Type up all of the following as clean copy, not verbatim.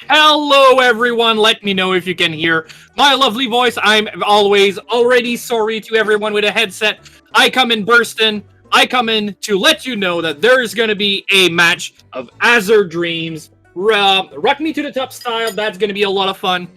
Hello, everyone. Let me know if you can hear my lovely voice. I'm always already sorry to everyone with a headset. I come in bursting. I come in to let you know that there is going to be a match of Azure Dreams. Rock Me to the Top style. That's going to be a lot of fun.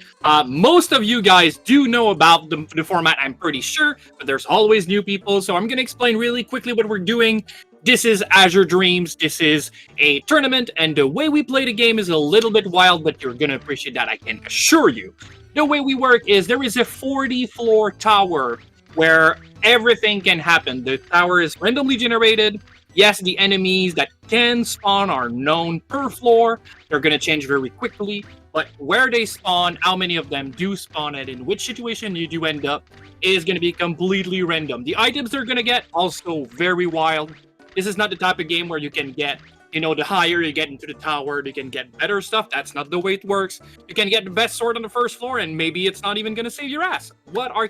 Most of you guys do know about the format, I'm pretty sure, but there's always new people. So I'm going to explain really quickly what we're doing. This is Azure Dreams. This is a tournament, and the way we play the game is a little bit wild, but you're going to appreciate that, I can assure you. The way we work is there is a 40-floor tower where everything can happen. The tower is randomly generated. Yes, the enemies that can spawn are known per floor. They're going to change very quickly, but where they spawn, how many of them do spawn, and in which situation you do end up is going to be completely random. The items they're going to get also very wild. This is not the type of game where you can get, the higher you get into the tower, you can get better stuff. That's not the way it works. You can get the best sword on the first floor, and maybe it's not even going to save your ass.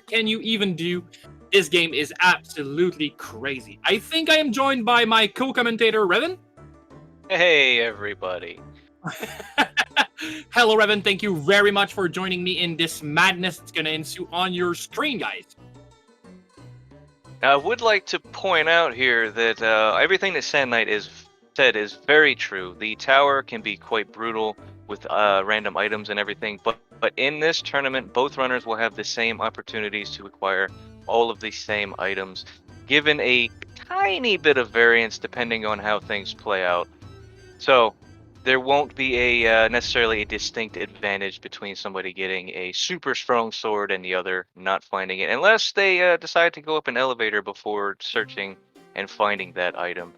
Can you even do? This game is absolutely crazy. I think I am joined by my co-commentator, Revan. Hey, everybody. Hello, Revan. Thank you very much for joining me in this madness that's going to ensue on your screen, guys. Now, I would like to point out here that everything that Sand Knight said is very true. The tower can be quite brutal with random items and everything, but in this tournament, both runners will have the same opportunities to acquire all of the same items, given a tiny bit of variance depending on how things play out. So there won't be a necessarily a distinct advantage between somebody getting a super strong sword and the other not finding it, unless they decide to go up an elevator before searching and finding that item.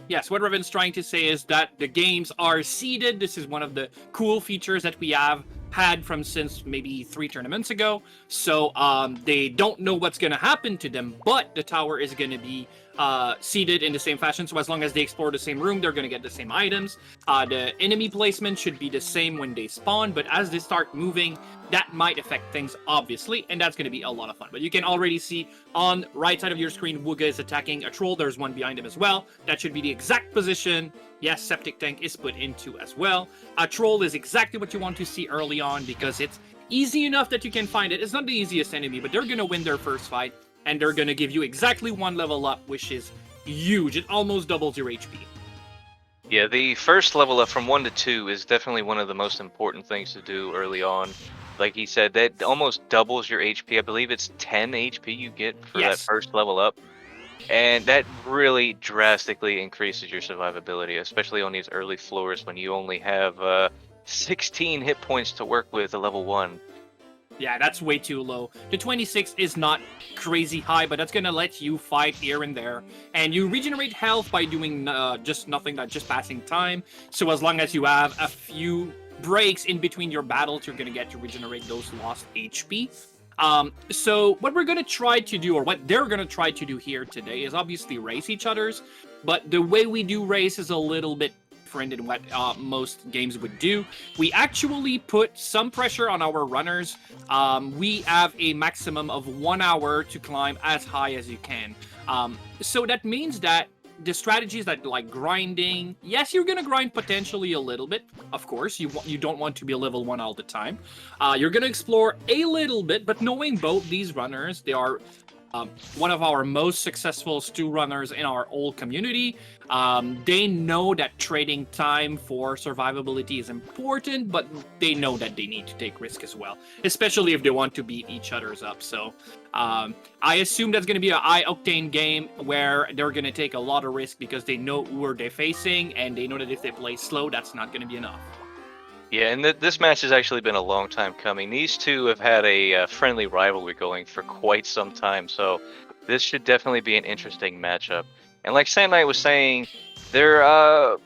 Yes, what Revan's trying to say is that the games are seeded. This is one of the cool features that we have had from since maybe 3 tournaments ago. So they don't know what's going to happen to them, but the tower is going to be seeded in the same fashion. So as long as they explore the same room, they're going to get the same items. The enemy placement should be the same when they spawn, but as they start moving, that might affect things, obviously, and that's going to be a lot of fun. But you can already see on right side of your screen, Wuggah is attacking a troll. There's one behind him as well. That should be the exact position. Yes, SepticTank is put into as well. A troll is exactly what you want to see early on because it's easy enough that you can find it. It's not the easiest enemy, but they're going to win their first fight, and they're going to give you exactly 1 level up, which is huge. It almost doubles your HP. Yeah, the first level up from 1 to 2 is definitely one of the most important things to do early on. Like he said, that almost doubles your HP. I believe it's 10 HP you get for that first level up. And that really drastically increases your survivability, especially on these early floors when you only have 16 hit points to work with at level 1. Yeah, that's way too low. The 26 is not crazy high, but that's gonna let you fight here and there. And you regenerate health by doing just nothing, just passing time. So as long as you have a few breaks in between your battles, you're gonna get to regenerate those lost HP. So what we're gonna try to do, or what they're gonna try to do here today, is obviously race each other's. But the way we do race is a little bit different than what most games would do. We actually put some pressure on our runners. We have a maximum of 1 hour to climb as high as you can. So that means that the strategies that like grinding, yes, you're gonna grind potentially a little bit. Of course, you don't want to be a level 1 all the time. You're gonna explore a little bit, but knowing both these runners, they are one of our most successful stew runners in our old community. They know that trading time for survivability is important, but they know that they need to take risk as well, especially if they want to beat each other's up. So I assume that's going to be a high-octane game where they're going to take a lot of risk because they know who they're facing, and they know that if they play slow, that's not going to be enough. Yeah, and this match has actually been a long time coming. These two have had a friendly rivalry going for quite some time, so this should definitely be an interesting matchup. And like Sand Knight was saying, they're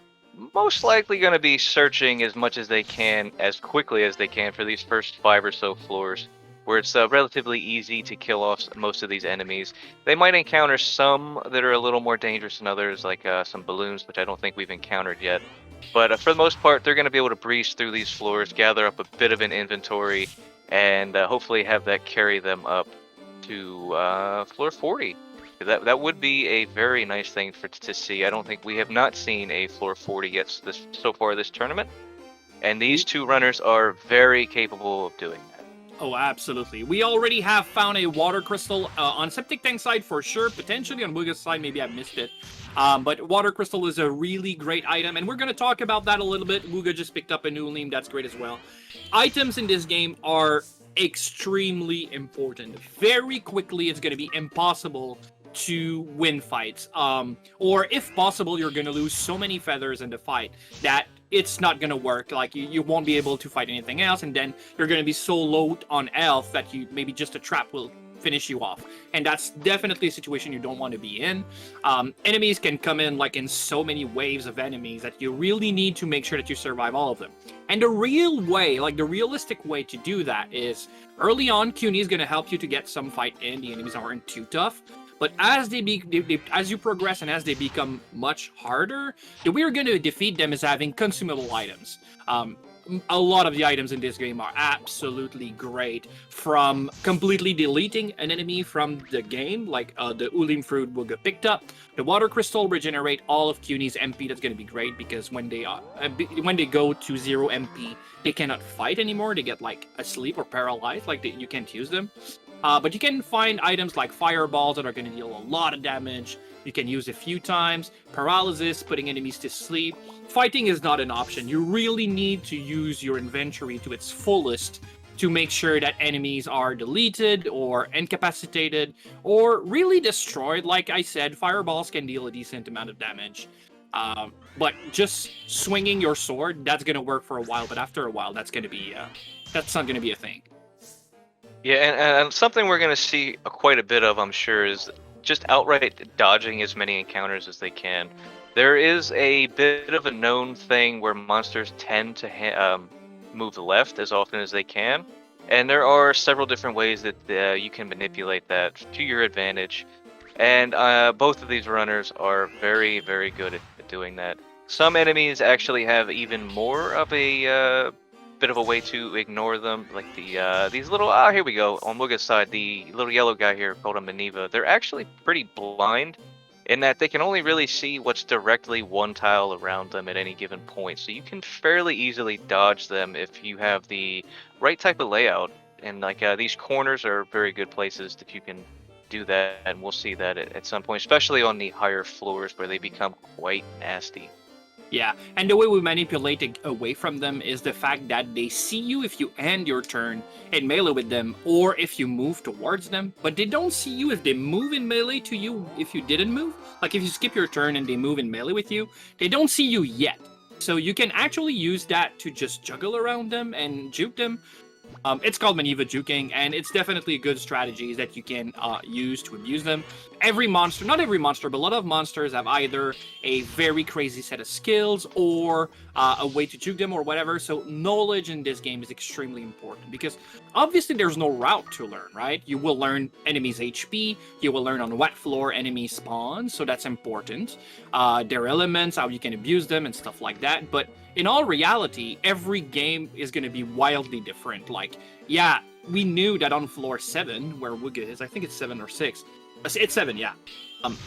most likely going to be searching as much as they can, as quickly as they can, for these first 5 or so floors, where it's relatively easy to kill off most of these enemies. They might encounter some that are a little more dangerous than others, like some balloons, which I don't think we've encountered yet. But for the most part, they're going to be able to breeze through these floors, gather up a bit of an inventory, and hopefully have that carry them up to floor 40. That would be a very nice thing to see. I don't think we have not seen a floor 40 yet so far this tournament. And these two runners are very capable of doing that. Oh, absolutely. We already have found a water crystal on SepticTank side for sure. Potentially on Wuggah's side, maybe I missed it. But water crystal is a really great item, and we're going to talk about that a little bit. Wuggah just picked up a new Leam. That's great as well. Items in this game are extremely important. Very quickly, it's going to be impossible to win fights. Or if possible, you're going to lose so many feathers in the fight that it's not going to work. Like, you won't be able to fight anything else, and then you're going to be so low on health that you maybe just a trap will finish you off. And that's definitely a situation you don't want to be in. Enemies can come in like in so many waves of enemies that you really need to make sure that you survive all of them. And the real way, like the realistic way to do that is early on, CUNY is going to help you to get some fight in. The enemies aren't too tough. But as as you progress and as they become much harder, the way you're going to defeat them is having consumable items. A lot of the items in this game are absolutely great, from completely deleting an enemy from the game, like the Ulim fruit Wuggah picked up. The water crystal regenerate all of CUNY's MP. That's going to be great because when they go to 0 MP, they cannot fight anymore. They get like asleep or paralyzed, like you can't use them. But you can find items like fireballs that are going to deal a lot of damage. You can use a few times. Paralysis, putting enemies to sleep. Fighting is not an option. You really need to use your inventory to its fullest to make sure that enemies are deleted or incapacitated or really destroyed. Like I said, fireballs can deal a decent amount of damage. But just swinging your sword, that's going to work for a while. But after a while, that's not going to be a thing. Yeah, and something we're going to see quite a bit of, I'm sure, is just outright dodging as many encounters as they can. There is a bit of a known thing where monsters tend to move left as often as they can, and there are several different ways that you can manipulate that to your advantage. And both of these runners are very, very good at doing that. Some enemies actually have even more of a bit of a way to ignore them, like these little here we go on Wuggah's side, the little yellow guy here called a Maniva. They're actually pretty blind in that they can only really see what's directly one tile around them at any given point, so you can fairly easily dodge them if you have the right type of layout. And like these corners are very good places that you can do that, and we'll see that at some point, especially on the higher floors where they become quite nasty. Yeah, and the way we manipulate it away from them is the fact that they see you if you end your turn in melee with them, or if you move towards them, but they don't see you if they move in melee to you if you didn't move. Like if you skip your turn and they move in melee with you, they don't see you yet. So you can actually use that to just juggle around them and juke them. It's called Maniva juking, and it's definitely a good strategy that you can use to abuse them. Every monster, not every monster, but a lot of monsters have either a very crazy set of skills or a way to juke them or whatever. So knowledge in this game is extremely important because obviously there's no route to learn, right? You will learn enemies' HP, you will learn on what floor enemies spawn, so that's important. Their elements, how you can abuse them and stuff like that. But in all reality, every game is going to be wildly different. Like, yeah, we knew that on floor 7, where Wuggah is, I think it's 7 or 6. It's 7, yeah.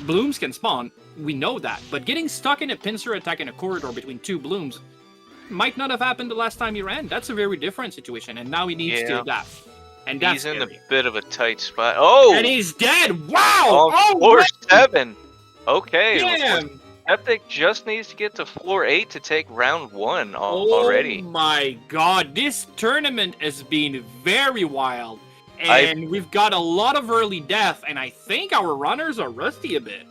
Blooms can spawn, we know that. But getting stuck in a pincer attack in a corridor between two blooms might not have happened the last time he ran. That's a very different situation, and now he needs to adapt. And that's he's in scary. a bit of a tight spot. Oh! And he's dead! Wow! On floor 7! Okay. Damn! Septic just needs to get to floor 8 to take round 1 already. Oh my god, this tournament has been very wild. And we've got a lot of early death, and I think our runners are rusty a bit.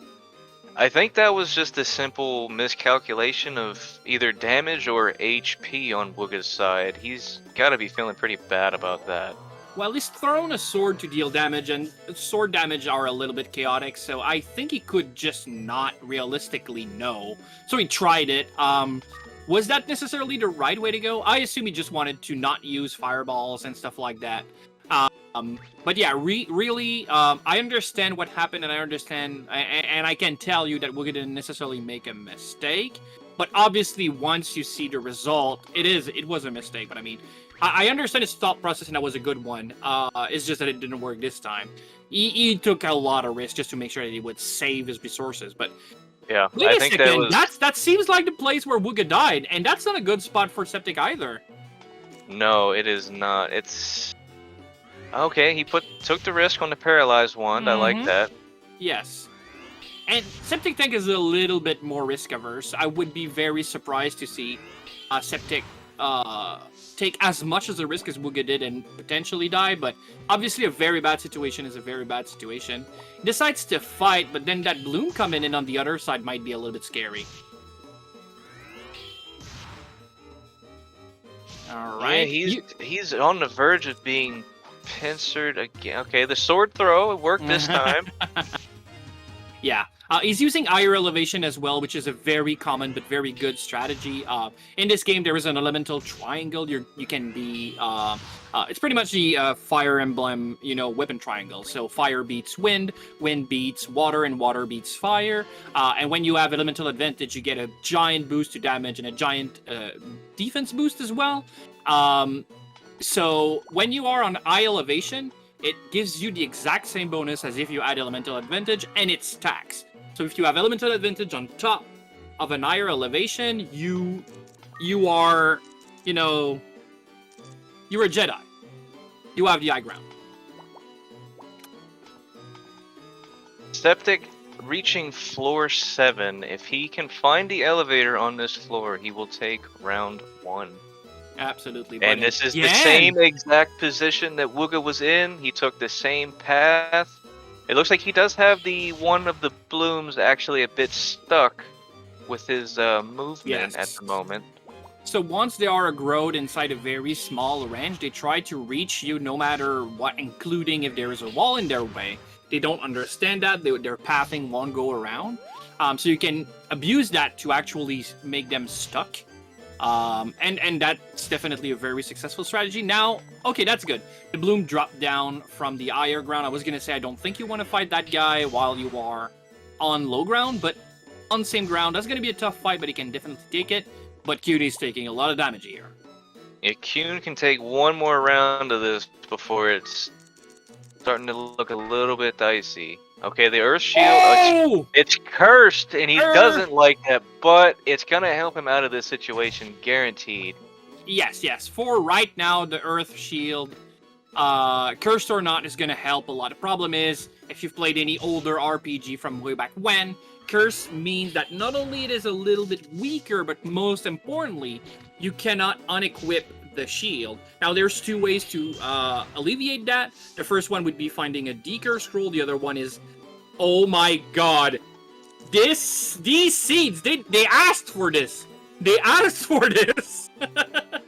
I think that was just a simple miscalculation of either damage or HP on Wuggah's side. He's got to be feeling pretty bad about that. Well, he's thrown a sword to deal damage, and sword damage are a little bit chaotic, so I think he could just not realistically know. So he tried it. Was that necessarily the right way to go? I assume he just wanted to not use fireballs and stuff like that. But yeah, really, I understand what happened, and I understand, and I can tell you that Wuggah didn't necessarily make a mistake. But obviously, once you see the result, it was a mistake. But I mean, I understand his thought process, and that was a good one. It's just that it didn't work this time. He took a lot of risk just to make sure that he would save his resources. But Yeah, Wait I a think second, that was that seems like the place where Wuggah died, and that's not a good spot for Septic either. no, it is not. It's okay. He took the risk on the paralyzed wand. I like Mhm. that. Yes. And Septic Tank is a little bit more risk averse. I would be very surprised to see Septic take as much as a risk as Wuggah did and potentially die, but obviously a very bad situation is a very bad situation. He decides to fight, but then that bloom coming in on the other side might be a little bit scary. All Yeah, right. he's on the verge of being pincered again. Okay, the sword throw it worked this time. Yeah. He's using higher elevation as well, which is a very common but very good strategy. In this game, there is an elemental triangle. You can be. It's pretty much the Fire Emblem, weapon triangle. So fire beats wind, wind beats water, and water beats fire. And when you have elemental advantage, you get a giant boost to damage and a giant defense boost as well. So when you are on high elevation, it gives you the exact same bonus as if you add elemental advantage, and it stacks. So if you have elemental advantage on top of an higher elevation, you are, you're a Jedi. You have the high ground. Septic reaching floor 7. If he can find the elevator on this floor, he will take round 1. Absolutely. And this is the same exact position that Wuggah was in. He took the same path. It looks like he does have the one of the blooms actually a bit stuck with his movement at the moment. So once they are agroed inside a very small range, they try to reach you no matter what, including if there is a wall in their way. They don't understand that. Their pathing won't go around. So you can abuse that to actually make them stuck. And that's definitely a very successful strategy. Now, okay, that's good. The bloom dropped down from the higher ground. I was gonna say I don't think you want to fight that guy while you are on low ground, but on the same ground, that's gonna be a tough fight, but he can definitely take it. But Cutie's taking a lot of damage here. Yeah, Kuhn can take one more round of this before it's starting to look a little bit dicey. Okay, the Earth Shield, Oh! it's cursed, and he doesn't like that, but it's gonna help him out of this situation, guaranteed. Yes. For right now, the Earth Shield, cursed or not, is gonna help a lot. The problem is, if you've played any older RPG from way back when, curse means that not only it is a little bit weaker, but most importantly, you cannot unequip the shield. Now, there's two ways to alleviate that. The first one would be finding a decurse scroll. The other one is, oh my god, these seeds, they asked for this. They asked for this.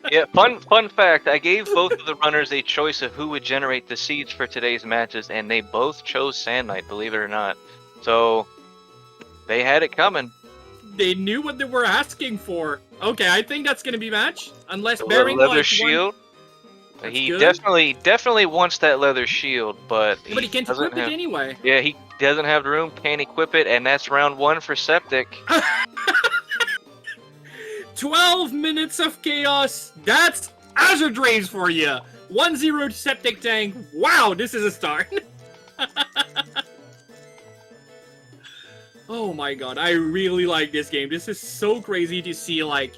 Yeah, fun fact, I gave both of the runners a choice of who would generate the seeds for today's matches, and they both chose Sand Knight, believe it or not. So, they had it coming. They knew what they were asking for. Okay, I think that's gonna be match. Unless The bearing leather like shield. He good. definitely wants that leather shield, but Yeah, but he can't equip it anyway. Yeah, he doesn't have the room, can't equip it, and that's round 1 for Septic. 12 minutes of chaos. That's Azure Drains for you. 1-0 Septic Tank. Wow, this is a start. Oh my god, I really like this game. This is so crazy to see, like,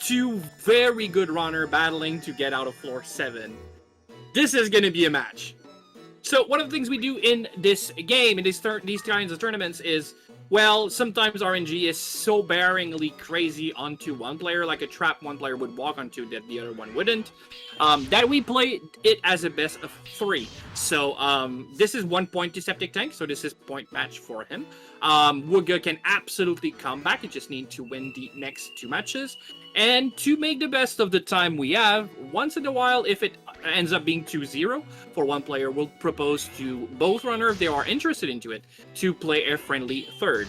two very good runner battling to get out of floor 7. This is gonna be a match. So one of the things we do in this game, in these kinds of tournaments, is, well, sometimes RNG is so bearingly crazy onto one player, like a trap one player would walk onto that the other one wouldn't, that we play it as a best of 3. So this is 1 point to Septic Tank, so this is point match for him. Wuggah can absolutely come back. You just need to win the next 2 matches. And to make the best of the time we have, once in a while, if it ends up being 2-0 for one player, we'll propose to both runners, if they are interested into it, to play a friendly third.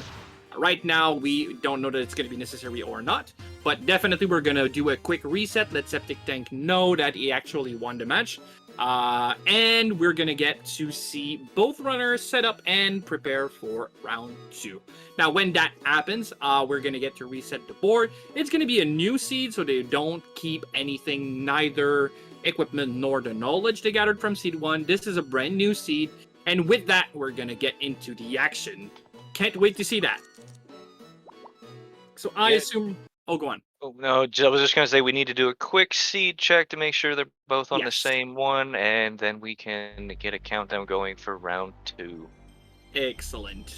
Right now, we don't know that it's going to be necessary or not, but definitely we're going to do a quick reset, let Septic Tank know that he actually won the match. And we're gonna get to see both runners set up and prepare for round 2. Now, when that happens, we're gonna get to reset the board. It's gonna be a new seed, so they don't keep anything, neither equipment nor the knowledge they gathered from seed 1. This is a brand new seed, and with that, we're gonna get into the action. Can't wait to see that. So I Yeah. assume. Oh, go on. Oh, no, I was just gonna say we need to do a quick seed check to make sure they're both on the Yes. same one, and then we can get a countdown going for round 2. Excellent.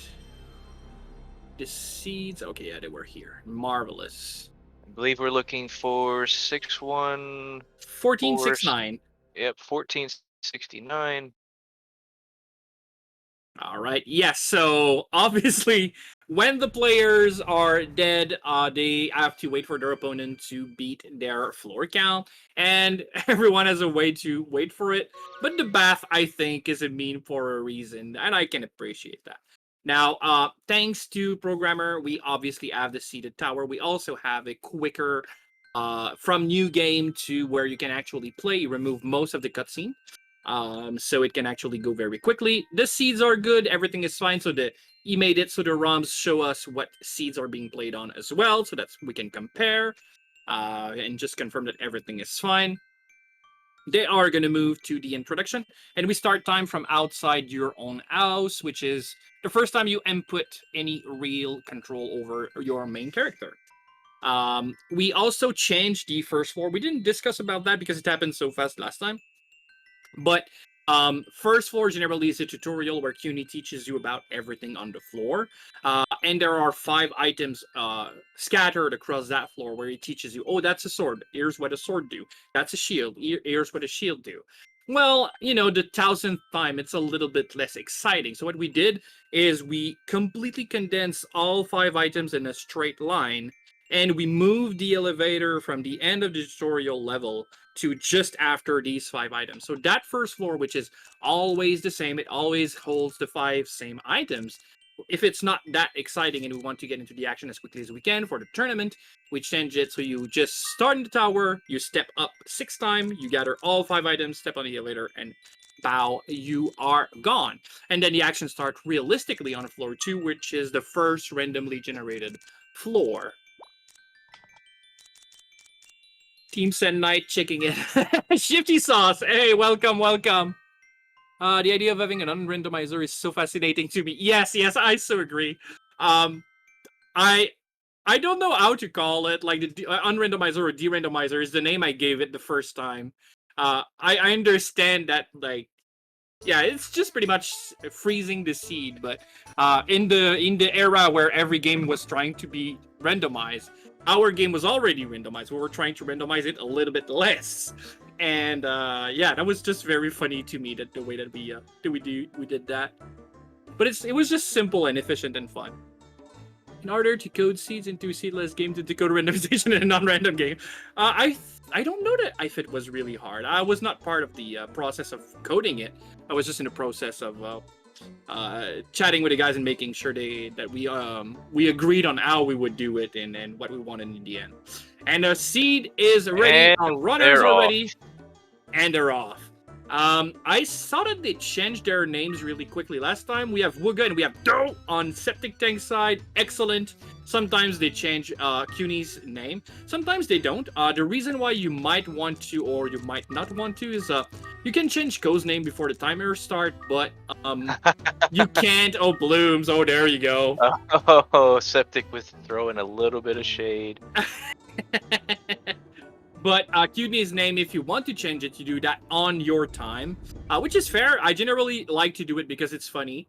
The seeds. Okay, yeah, they were here. Marvelous. I believe we're looking for 61 4. 1469. Yep, 1469. All right. Yes. So obviously, when the players are dead, they have to wait for their opponent to beat their floor count, and everyone has a way to wait for it. But the bath, I think, is a mean for a reason, and I can appreciate that. Now, thanks to programmer, we obviously have the seated tower. We also have a quicker, from new game to where you can actually play. Remove most of the cutscene. So it can actually go very quickly. The seeds are good, everything is fine. So he made it so the ROMs show us what seeds are being played on as well, so that we can compare and just confirm that everything is fine. They are going to move to the introduction, and we start time from outside your own house, which is the first time you input any real control over your main character. We also changed the first floor. We didn't discuss about that because it happened so fast last time. But first floor generally is a tutorial where CUNY teaches you about everything on the floor. And there are 5 items scattered across that floor where he teaches you, oh, that's a sword. Here's what a sword do. That's a shield. Here's what a shield do. Well, the 1000th time, it's a little bit less exciting. So what we did is we completely condensed all 5 items in a straight line, and we moved the elevator from the end of the tutorial level to just after these 5 items. So that first floor, which is always the same, it always holds the 5 same items. If it's not that exciting and we want to get into the action as quickly as we can for the tournament, we change it so you just start in the tower, you step up 6 times, you gather all 5 items, step on the elevator, and bow, you are gone. And then the action starts realistically on floor 2, which is the first randomly generated floor. Team Send Knight checking in. Shifty Sauce, hey, welcome. The idea of having an unrandomizer is so fascinating to me. Yes, I so agree. I don't know how to call it, like the unrandomizer or derandomizer is the name I gave it the first time. I understand that, like, yeah, it's just pretty much freezing the seed, but in the era where every game was trying to be randomized, our game was already randomized. We were trying to randomize it a little bit less, and yeah, that was just very funny to me, that the way that we did that. But it was just simple and efficient and fun. In order to code seeds into a seedless game to decode randomization in a non-random game, I don't know that if it was really hard. I was not part of the process of coding it. I was just in the process of chatting with the guys and making sure that we agreed on how we would do it and what we wanted in the end. And the seed is ready. Our runners are ready, and they're off. I saw that they changed their names really quickly last time. We have Wuggah and we have Do on SepticTank side. Excellent. Sometimes they change CUNY's name. Sometimes they don't. The reason why you might want to or you might not want to is you can change Ko's name before the timer start, but you can't. Oh, Blooms. Oh, there you go. Oh, Septic with throwing a little bit of shade. But CUNY's name, if you want to change it, you do that on your time, which is fair. I generally like to do it because it's funny,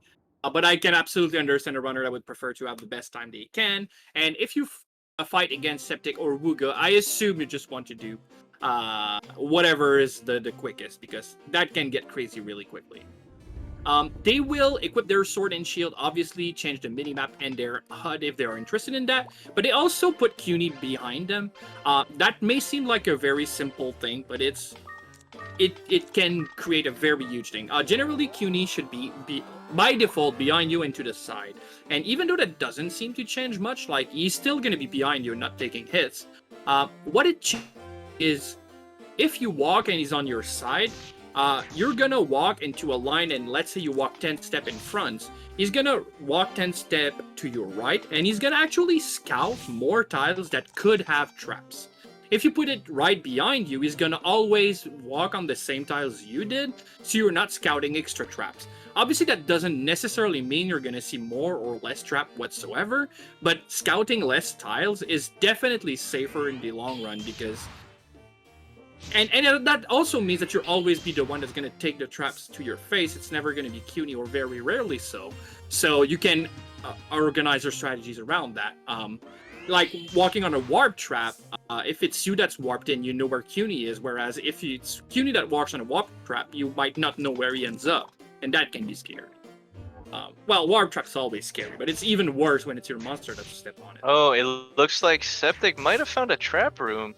but I can absolutely understand a runner that would prefer to have the best time they can. And if you fight against Septic or Wuggah, I assume you just want to do whatever is the quickest, because that can get crazy really quickly. They will equip their sword and shield, obviously change the minimap and their HUD if they are interested in that, but they also put CUNY behind them. That may seem like a very simple thing, but it can create a very huge thing. Generally, CUNY should be by default behind you and to the side. And even though that doesn't seem to change much, like, he's still going to be behind you and not taking hits, what it changes is if you walk and he's on your side, you're gonna walk into a line, and let's say you walk 10 steps in front, he's gonna walk 10 steps to your right, and he's gonna actually scout more tiles that could have traps. if you put it right behind you, he's gonna always walk on the same tiles you did, so you're not scouting extra traps. Obviously, that doesn't necessarily mean you're gonna see more or less trap whatsoever, but scouting less tiles is definitely safer in the long run because... And that also means that you'll always be the one that's going to take the traps to your face. It's never going to be CUNY, or very rarely so. So you can organize your strategies around that. Like walking on a warp trap, if it's you that's warped in, you know where CUNY is. Whereas if it's CUNY that walks on a warp trap, you might not know where he ends up. And that can be scary. Well, warp trap's always scary, but it's even worse when it's your monster that step on it. Oh, it looks like Septic might have found a trap room.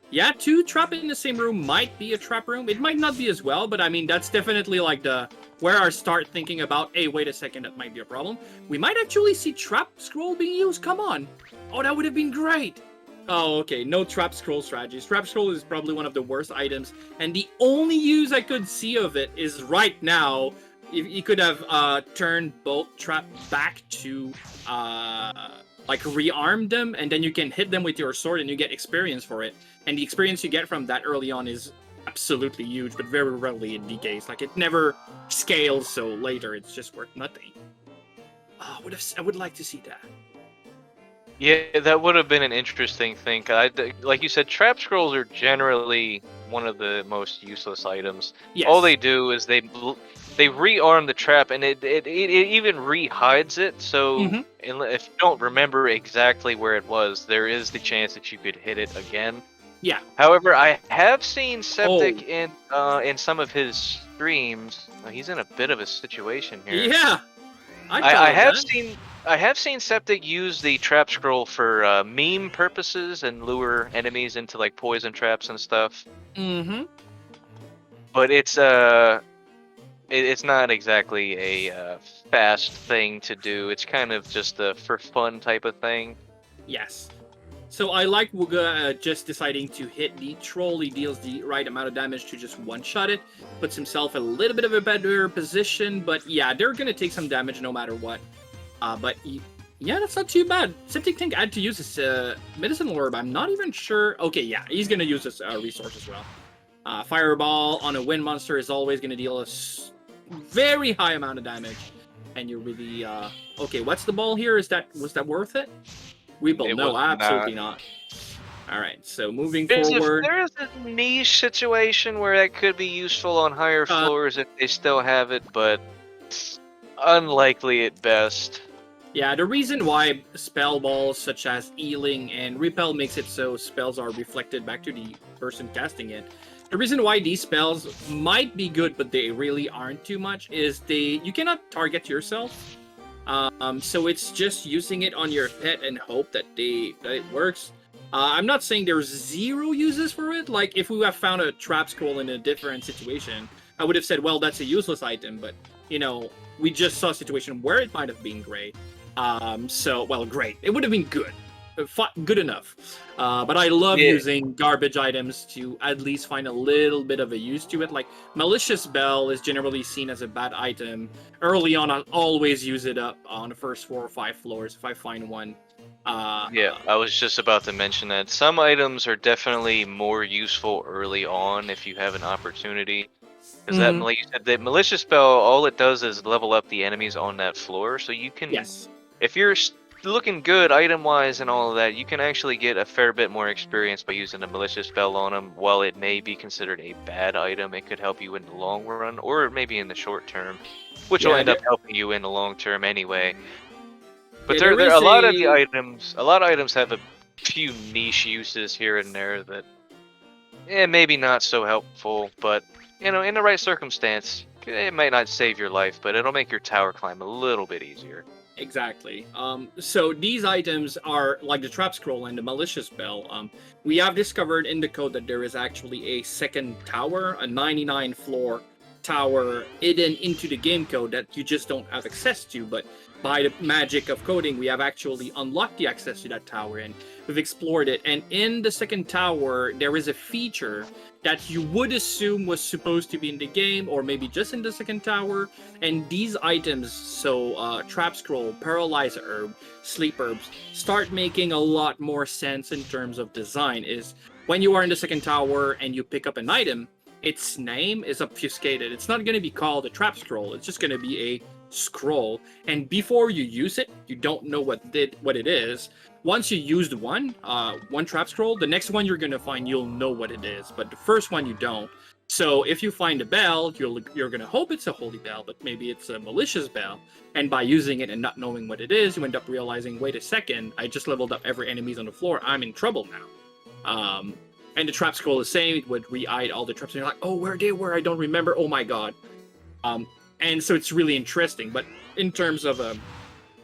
Yeah, 2 trap in the same room might be a trap room. It might not be as well, but I mean, that's definitely like where I start thinking about, hey, wait a second, that might be a problem. We might actually see trap scroll being used. Come on. Oh, that would have been great. Oh, okay. No trap scroll strategies. Trap scroll is probably one of the worst items, and the only use I could see of it is right now. You could have turned both trap back to like rearm them, and then you can hit them with your sword and you get experience for it. And the experience you get from that early on is absolutely huge, but very rarely it decays. Like, it never scales, so later it's just worth nothing. Oh, I would like to see that. Yeah, that would have been an interesting thing. Like you said, trap scrolls are generally one of the most useless items. Yes. All they do is they rearm the trap, and it even re-hides it. So if you don't remember exactly where it was, there is the chance that you could hit it again. Yeah. However, I have seen Septic in some of his streams. He's in a bit of a situation here. Yeah. I have seen Septic use the trap scroll for meme purposes and lure enemies into like poison traps and stuff. But it's not exactly a fast thing to do. It's kind of just a for fun type of thing. Yes. So I like Wuggah just deciding to hit the troll. He deals the right amount of damage to just one-shot it. Puts himself in a little bit of a better position. But yeah, they're going to take some damage no matter what. Yeah, that's not too bad. SepticTank had to use his medicine orb. I'm not even sure. Okay, yeah, he's going to use this resource as well. Fireball on a wind monster is always going to deal a very high amount of damage. And you're really... Okay, what's the ball here? Was that worth it? Weeble, no, absolutely not. Alright, so moving forward... There is a niche situation where that could be useful on higher floors if they still have it, but unlikely at best. Yeah, the reason why spell balls such as Healing and Repel makes it so spells are reflected back to the person casting it. The reason why these spells might be good, but they really aren't too much, is you cannot target yourself. So it's just using it on your pet and hope that it works. I'm not saying there's 0 uses for it. Like, if we have found a trap scroll in a different situation, I would have said, well, that's a useless item. But, you know, we just saw a situation where it might have been great. Well, great. It would have been good. Good enough. But I love using garbage items to at least find a little bit of a use to it. Like, Malicious Bell is generally seen as a bad item. Early on, I'll always use it up on the first 4 or 5 floors if I find one. Yeah, I was just about to mention that. Some items are definitely more useful early on if you have an opportunity. Because that, like you said, the Malicious Bell, all it does is level up the enemies on that floor. So you can... Yes. If you're looking good item-wise and all of that, you can actually get a fair bit more experience by using a Malicious Bell on them. While it may be considered a bad item, it could help you in the long run, or maybe in the short term, which will end up helping you in the long term anyway. But there a lot of items have a few niche uses here and there that, maybe not so helpful, but you know, in the right circumstance, it might not save your life, but it'll make your tower climb a little bit easier. Exactly. So these items are like the Trap Scroll and the Malicious Bell. We have discovered in the code that there is actually a second tower, a 99 floor tower hidden into the game code that you just don't have access to, but by the magic of coding, we have actually unlocked the access to that tower, and we've explored it. And in the second tower, there is a feature that you would assume was supposed to be in the game, or maybe just in the second tower. And these items, so Trap Scroll, Paralyze Herb, Sleep Herbs, start making a lot more sense in terms of design. Is when you are in the second tower and you pick up an item, its name is obfuscated. It's not going to be called a Trap Scroll. It's just going to be a scroll, and before you use it, you don't know what it is. Once you used one Trap Scroll, the next one you're gonna find, you'll know what it is, but the first one you don't. So if you find a bell, you're gonna hope it's a holy bell, but maybe it's a malicious bell, and by using it and not knowing what it is, you end up realizing, wait a second, I just leveled up every enemies on the floor, I'm in trouble now. And the Trap Scroll is saying it would re-eyed all the traps, and you're like, oh, where they were, I don't remember, oh my god. And so it's really interesting, but in terms of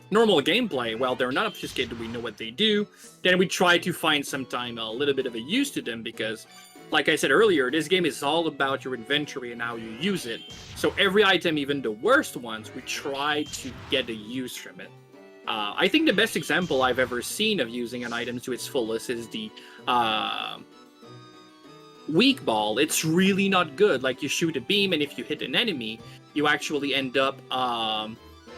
normal gameplay, well, they're not obfuscated, we know what they do, then we try to find sometime a little bit of a use to them, because, like I said earlier, this game is all about your inventory and how you use it. So every item, even the worst ones, we try to get a use from it. I think the best example I've ever seen of using an item to its fullest is the weak ball. It's really not good. Like, you shoot a beam, and if you hit an enemy, you actually end up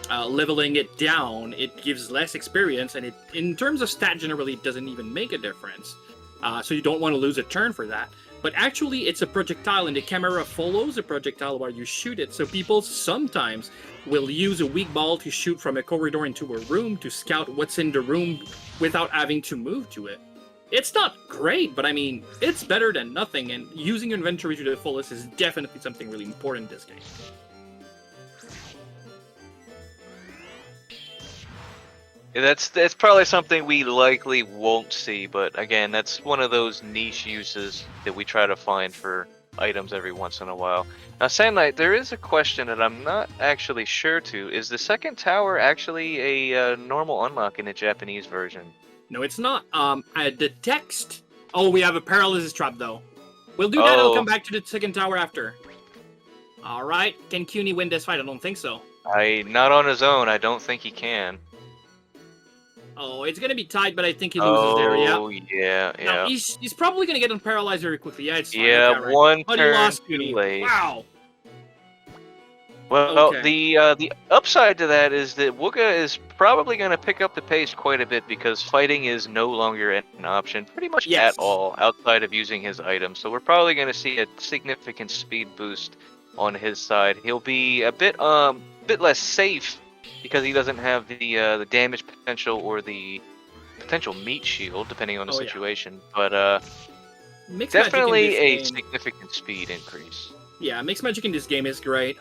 leveling it down. It gives less experience, and it, in terms of stat, generally, it doesn't even make a difference. So you don't want to lose a turn for that. But actually, it's a projectile, and the camera follows a projectile while you shoot it. So people sometimes will use a weak ball to shoot from a corridor into a room to scout what's in the room without having to move to it. It's not great, but I mean, it's better than nothing, and using your inventory to the fullest is definitely something really important in this game. That's probably something we likely won't see, but again, that's one of those niche uses that we try to find for items every once in a while. Now, Sandlight, there is a question that I'm not actually sure to. Is the second tower actually a normal unlock in the Japanese version? No, it's not. The text... Oh, we have a paralysis trap, though. We'll do that, I'll come back to the second tower after. Alright, can CUNY win this fight? I don't think so. Not on his own, I don't think he can. Oh, it's gonna be tight, but I think he loses there, yeah. Oh, yeah. Now, he's probably gonna get unparalyzed very quickly. Yeah, it's fine. Yeah, right. one But turn he lost too CUNY. late. Wow. Well, Okay. the upside to that is that Wuggah is probably going to pick up the pace quite a bit, because fighting is no longer an option pretty much at all outside of using his items. So we're probably going to see a significant speed boost on his side. He'll be a bit less safe because he doesn't have the damage potential or the potential meat shield, depending on the situation. But definitely a significant speed increase. Yeah, mixed magic in this game is great.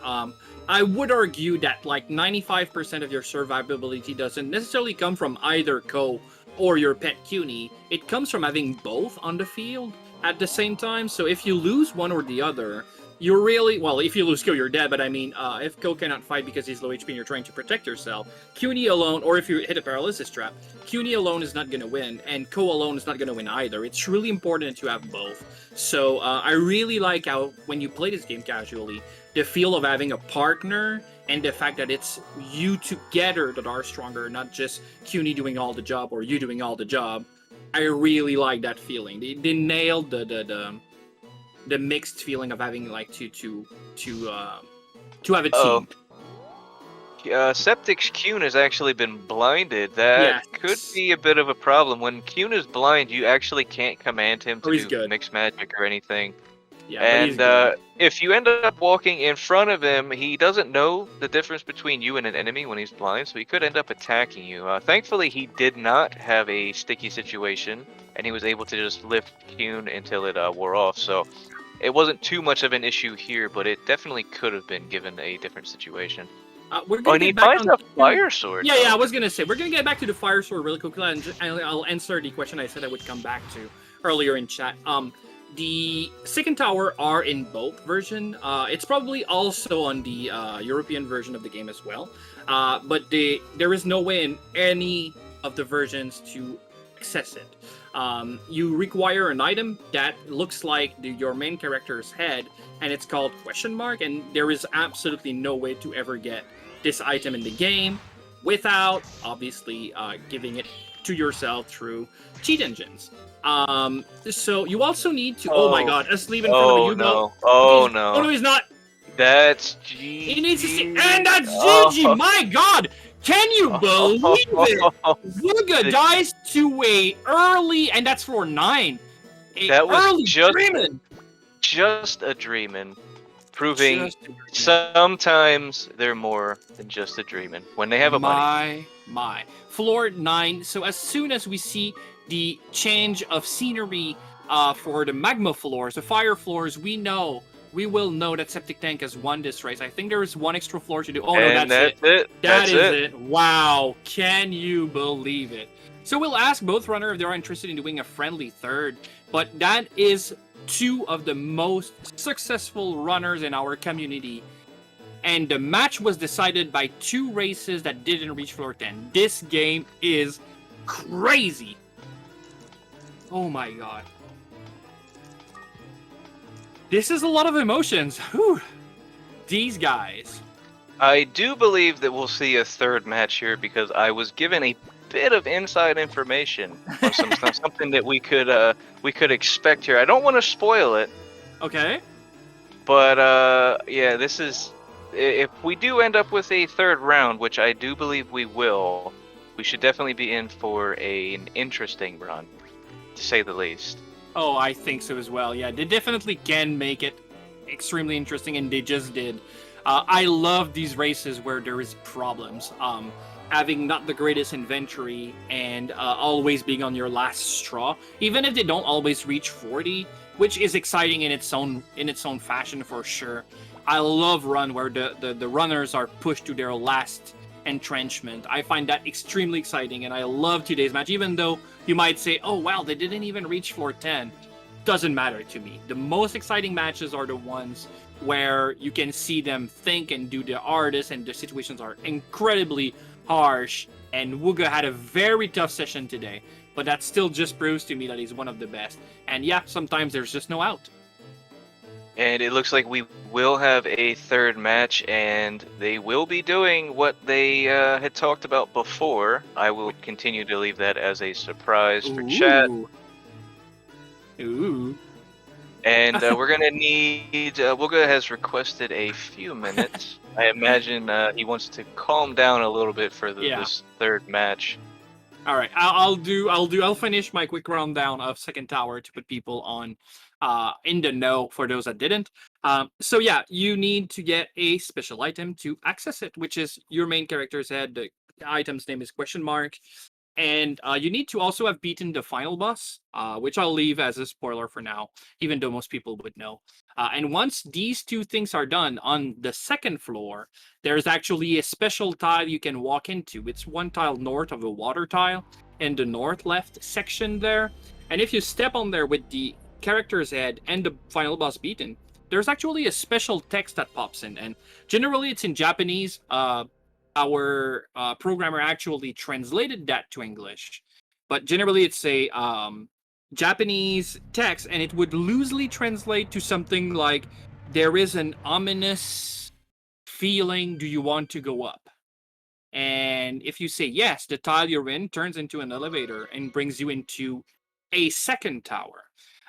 I would argue that like 95% of your survivability doesn't necessarily come from either Ko or your pet CUNY. It comes from having both on the field at the same time. So if you lose one or the other, you're really... Well, if you lose Ko, you're dead, but I mean, if Ko cannot fight because he's low HP and you're trying to protect yourself, CUNY alone, or if you hit a paralysis trap, CUNY alone is not going to win, and Ko alone is not going to win either. It's really important to have both. So I really like how, when you play this game casually, the feel of having a partner and the fact that it's you together that are stronger, not just CUNY doing all the job or you doing all the job. I really like that feeling. They nailed the mixed feeling of having like to have a team. Septic's Kyun has actually been blinded. That could be a bit of a problem. When Kyun is blind, you actually can't command him to do mixed magic or anything. Yeah, and if you end up walking in front of him, he doesn't know the difference between you and an enemy when he's blind, so he could end up attacking you. Thankfully, he did not have a sticky situation, and he was able to just lift Kyun until it wore off. So it wasn't too much of an issue here, but it definitely could have been given a different situation. And he finds a fire sword. Yeah, I was gonna say we're gonna get back to the fire sword really quickly, and I'll answer the question I said I would come back to earlier in chat. The second tower are in both version. It's probably also on the European version of the game as well. But there is no way in any of the versions to access it. You require an item that looks like your main character's head, and it's called question mark. And there is absolutely no way to ever get this item in the game without obviously giving it to yourself through cheat engines. So you also need to. Oh my Oh, God! Asleep in front of a oh U-boat. no, oh Oh no, no. he's not. That's He needs to see, GG. and that's GG. Oh, My God, can you believe it? Wuggah dies to a early, and that's for 9. A that was early dreaming. just a dreamin', proving Just a dreaming. sometimes they're more than just a dreamin' when they have a money. My. Floor 9. So as soon as we see the change of scenery for the magma floors, the fire floors, we will know that SepticTank has won this race. I think there is one extra floor to do. Oh no, And that's it. it. That That's is it. it. Wow. Can you believe it? So we'll ask both runners if they are interested in doing a friendly third, but that is 2 of the most successful runners in our community. And the match was decided by 2 races that didn't reach floor 10. This game is crazy. Oh my God. This is a lot of emotions. Whew. These guys. I do believe that we'll see a third match here because I was given a bit of inside information on something that we could expect here. I don't want to spoil it, Okay. but yeah, this is if we do end up with a third round, which I do believe we will, we should definitely be in for an interesting run, to say the least. Oh, I think so as well. Yeah, they definitely can make it extremely interesting, and they just did. I love these races where there is problems. Having not the greatest inventory and always being on your last straw, even if they don't always reach 40, which is exciting in its own fashion for sure. I love run where the runners are pushed to their last entrenchment. I find that extremely exciting, and I love today's match, even though you might say, oh wow, they didn't even reach floor 10. Doesn't matter to me. The most exciting matches are the ones where you can see them think and do the artist, and the situations are incredibly harsh. And Wuggah had a very tough session today, but that still just proves to me that he's one of the best. And yeah, sometimes there's just no out. And it looks like we will have a third match, and they will be doing what they had talked about before. I will continue to leave that as a surprise for chat. Ooh. And we're gonna need. Wuggah has requested a few minutes. I imagine he wants to calm down a little bit for this third match. All right, I'll finish my quick rundown of Second Tower to put people on in the know for those that didn't. So yeah, you need to get a special item to access it, which is your main character's head. The item's name is question mark. And you need to also have beaten the final boss, which I'll leave as a spoiler for now, even though most people would know. And once these 2 things are done, on the second floor, there's actually a special tile you can walk into. It's 1 tile north of a water tile in the north left section there. And if you step on there with the character's head and the final boss beaten, there's actually a special text that pops in. And generally it's in Japanese. Our programmer actually translated that to English, but generally it's a Japanese text, and it would loosely translate to something like, there is an ominous feeling, do you want to go up? And if you say yes, the tile you're in turns into an elevator and brings you into a second tower.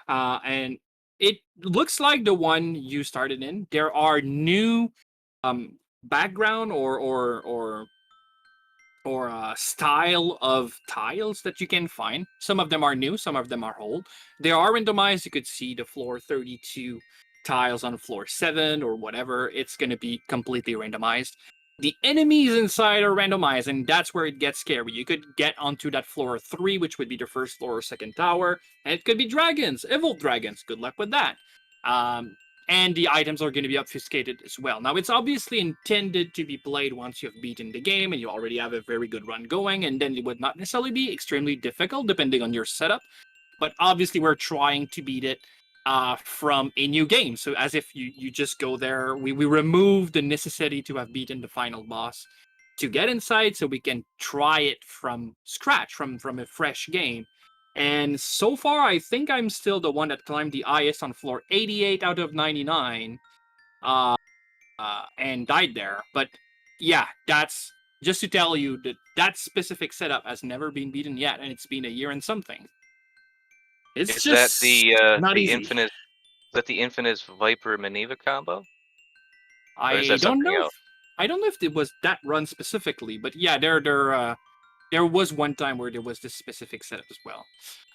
And it looks like the one you started in. There are new background or style of tiles that you can find. Some of them are new, some of them are old. They are randomized. You could see the floor 32 tiles on floor 7 or whatever. It's going to be completely randomized. The enemies inside are randomized, and that's where it gets scary. You could get onto that floor 3, which would be the first floor or second tower, and it could be dragons, evil dragons. Good luck with that. And the items are going to be obfuscated as well. Now, it's obviously intended to be played once you've beaten the game and you already have a very good run going, and then it would not necessarily be extremely difficult depending on your setup. But obviously, we're trying to beat it from a new game. So as if you just go there, we remove the necessity to have beaten the final boss to get inside, so we can try it from scratch, from a fresh game. And so far, I think I'm still the one that climbed the highest on floor 88 out of 99, and died there. But yeah, that's just to tell you that that specific setup has never been beaten yet, and it's been a year and something. It's Is that just not the easy. infamous Viper Maneva combo, or is I that don't something know if else? I don't know if it was that run specifically, but yeah, there was one time where there was this specific setup as well.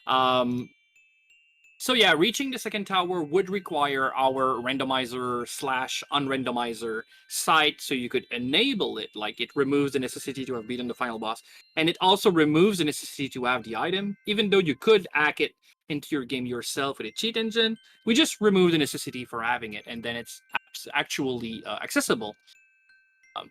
Um, So yeah, reaching the second tower would require our randomizer slash unrandomizer site, so you could enable it. Like, it removes the necessity to have beaten the final boss, and it also removes the necessity to have the item. Even though you could hack it into your game yourself with a cheat engine, we just remove the necessity for having it, and then it's actually accessible. Um,